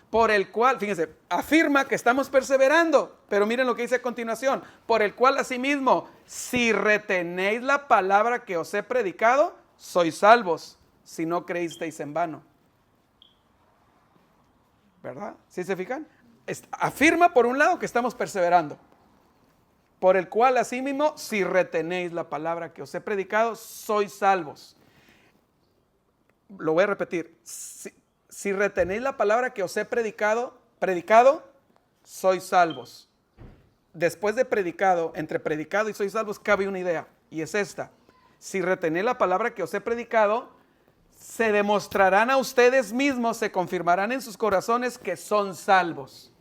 por el cual, fíjense, afirma que estamos perseverando, pero miren lo que dice a continuación, por el cual asimismo, si retenéis la palabra que os he predicado, sois salvos, si no creísteis en vano. ¿Verdad? ¿Sí se fijan? Afirma por un lado que estamos perseverando, por el cual asimismo, si retenéis la palabra que os he predicado, sois salvos. Lo voy a repetir, si retenéis la palabra que os he predicado, sois salvos. Después de predicado, entre predicado y sois salvos, cabe una idea, y es esta: si retenéis la palabra que os he predicado, se demostrarán a ustedes mismos, se confirmarán en sus corazones que son salvos.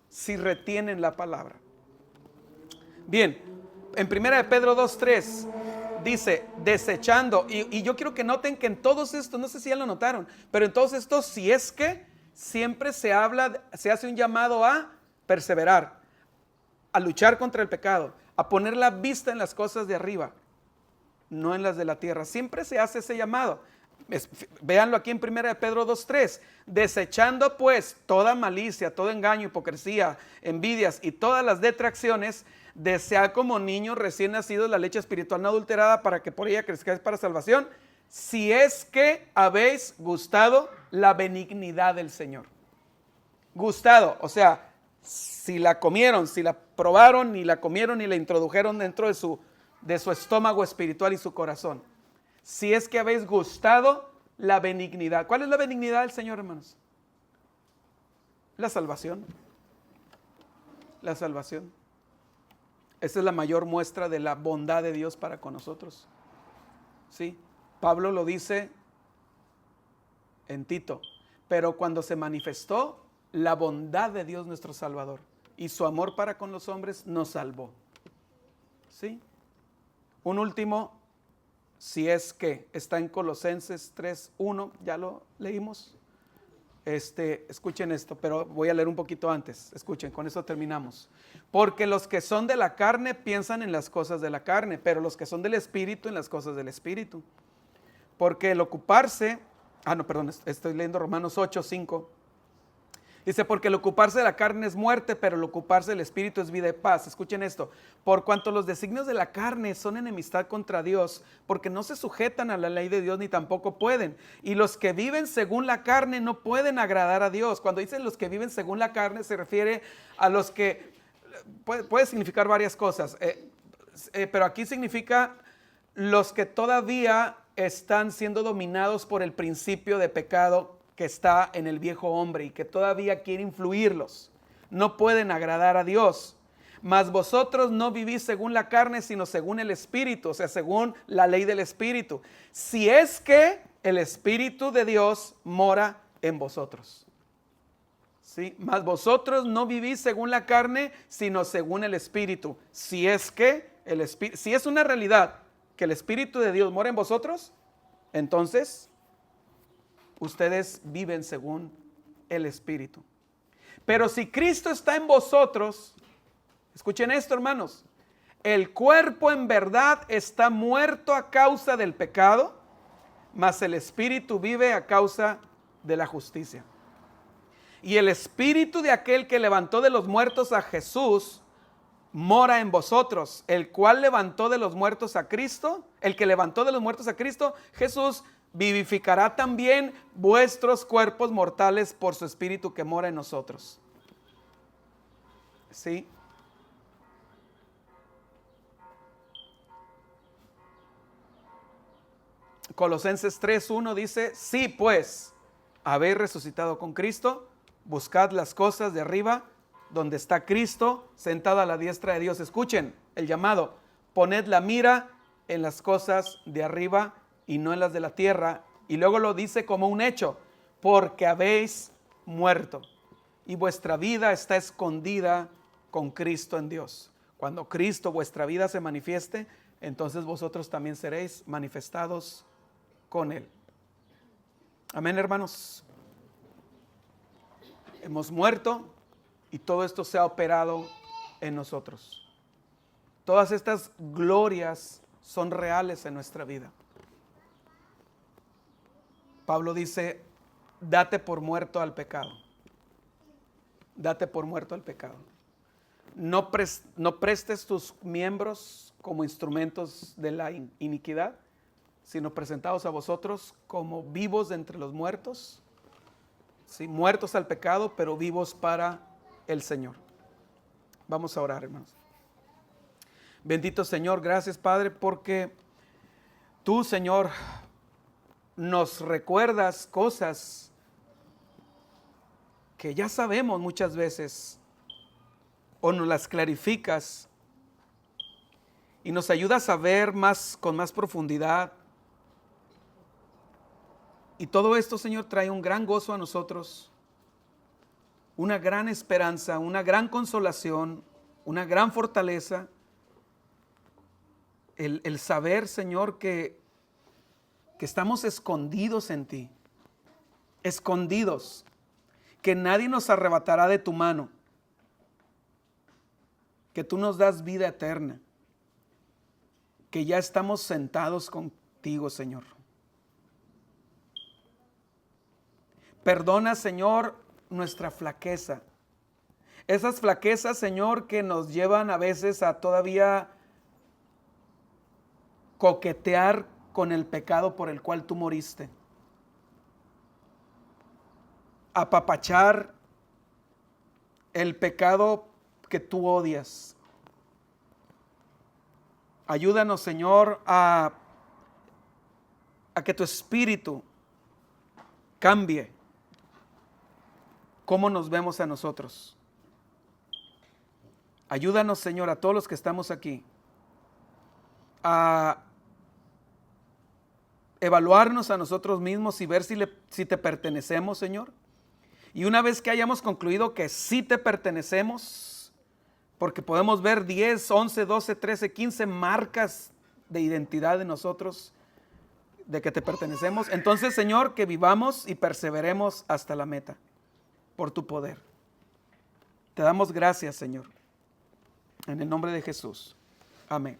Si retienen la palabra. Bien, en 1 Pedro 2:3 dice, desechando, y yo quiero que noten que en todos estos, no sé si ya lo notaron, pero en todos estos, si es que siempre se hace un llamado a perseverar, a luchar contra el pecado, a poner la vista en las cosas de arriba, no en las de la tierra. Siempre se hace ese llamado. Véanlo aquí en 1 Pedro 2:3, desechando pues toda malicia, todo engaño, hipocresía, envidias y todas las detracciones, desead como niños recién nacidos la leche espiritual no adulterada, para que por ella crezcáis para salvación, si es que habéis gustado la benignidad del Señor. Gustado, o sea, si la comieron, si la probaron, ni la comieron, ni la introdujeron dentro de su estómago espiritual y su corazón. Si es que habéis gustado la benignidad. ¿Cuál es la benignidad del Señor, hermanos? La salvación. La salvación. Esa es la mayor muestra de la bondad de Dios para con nosotros. Sí, Pablo lo dice en Tito. Pero cuando se manifestó la bondad de Dios nuestro Salvador y su amor para con los hombres, nos salvó. ¿Sí? Un último, si es que, está en Colosenses 3:1, ya lo leímos. Escuchen esto, pero voy a leer un poquito antes. Escuchen, con eso terminamos. Porque los que son de la carne piensan en las cosas de la carne, pero los que son del Espíritu en las cosas del Espíritu. Porque el ocuparse, estoy leyendo Romanos 8:5. Dice, porque el ocuparse de la carne es muerte, pero el ocuparse del Espíritu es vida y paz. Escuchen esto. Por cuanto los designios de la carne son enemistad contra Dios, porque no se sujetan a la ley de Dios ni tampoco pueden. Y los que viven según la carne no pueden agradar a Dios. Cuando dicen los que viven según la carne, se refiere a los que, puede significar varias cosas, pero aquí significa los que todavía están siendo dominados por el principio de pecado que está en el viejo hombre y que todavía quiere influirlos. No pueden agradar a Dios. Mas vosotros no vivís según la carne, sino según el Espíritu, o sea, según la ley del Espíritu. Si es que el Espíritu de Dios mora en vosotros. ¿Sí? Mas vosotros no vivís según la carne, sino según el Espíritu. Si es que si es una realidad que el Espíritu de Dios mora en vosotros, entonces ustedes viven según el Espíritu. Pero si Cristo está en vosotros, escuchen esto, hermanos, el cuerpo en verdad está muerto a causa del pecado, mas el Espíritu vive a causa de la justicia. Y el Espíritu de aquel que levantó de los muertos a Jesús mora en vosotros, el cual levantó de los muertos a Cristo, el que levantó de los muertos a Cristo, Jesús, vivificará también vuestros cuerpos mortales por su Espíritu que mora en nosotros. ¿Sí? Colosenses 3:1 dice, sí pues, habéis resucitado con Cristo, buscad las cosas de arriba, donde está Cristo sentado a la diestra de Dios. Escuchen el llamado: poned la mira en las cosas de arriba y no en las de la tierra. Y luego lo dice como un hecho: porque habéis muerto y vuestra vida está escondida con Cristo en Dios. Cuando Cristo, vuestra vida, se manifieste, entonces vosotros también seréis manifestados con Él. Amén, hermanos. Hemos muerto y todo esto se ha operado en nosotros. Todas estas glorias son reales en nuestra vida. Pablo dice: date por muerto al pecado. Date por muerto al pecado. No prestes tus miembros como instrumentos de la iniquidad, sino presentados a vosotros como vivos de entre los muertos. Sí, muertos al pecado, pero vivos para el Señor. Vamos a orar, hermanos. Bendito Señor, gracias, Padre, porque tú, Señor, nos recuerdas cosas que ya sabemos muchas veces, o nos las clarificas y nos ayudas a ver con más profundidad. Y todo esto, Señor, trae un gran gozo a nosotros, una gran esperanza, una gran consolación, una gran fortaleza. El saber, Señor, que estamos escondidos en ti, escondidos, que nadie nos arrebatará de tu mano, que tú nos das vida eterna, que ya estamos sentados contigo, Señor. Perdona, Señor, nuestra flaqueza. Esas flaquezas, Señor, que nos llevan a veces a todavía coquetear con el pecado por el cual tú moriste. Apapachar el pecado que tú odias. Ayúdanos, Señor, a que tu espíritu cambie cómo nos vemos a nosotros. Ayúdanos, Señor, a todos los que estamos aquí, a evaluarnos a nosotros mismos y ver si te pertenecemos, Señor. Y una vez que hayamos concluido que sí te pertenecemos, porque podemos ver 10, 11, 12, 13, 15 marcas de identidad de nosotros, de que te pertenecemos, entonces, Señor, que vivamos y perseveremos hasta la meta, por tu poder. Te damos gracias, Señor, en el nombre de Jesús. Amén.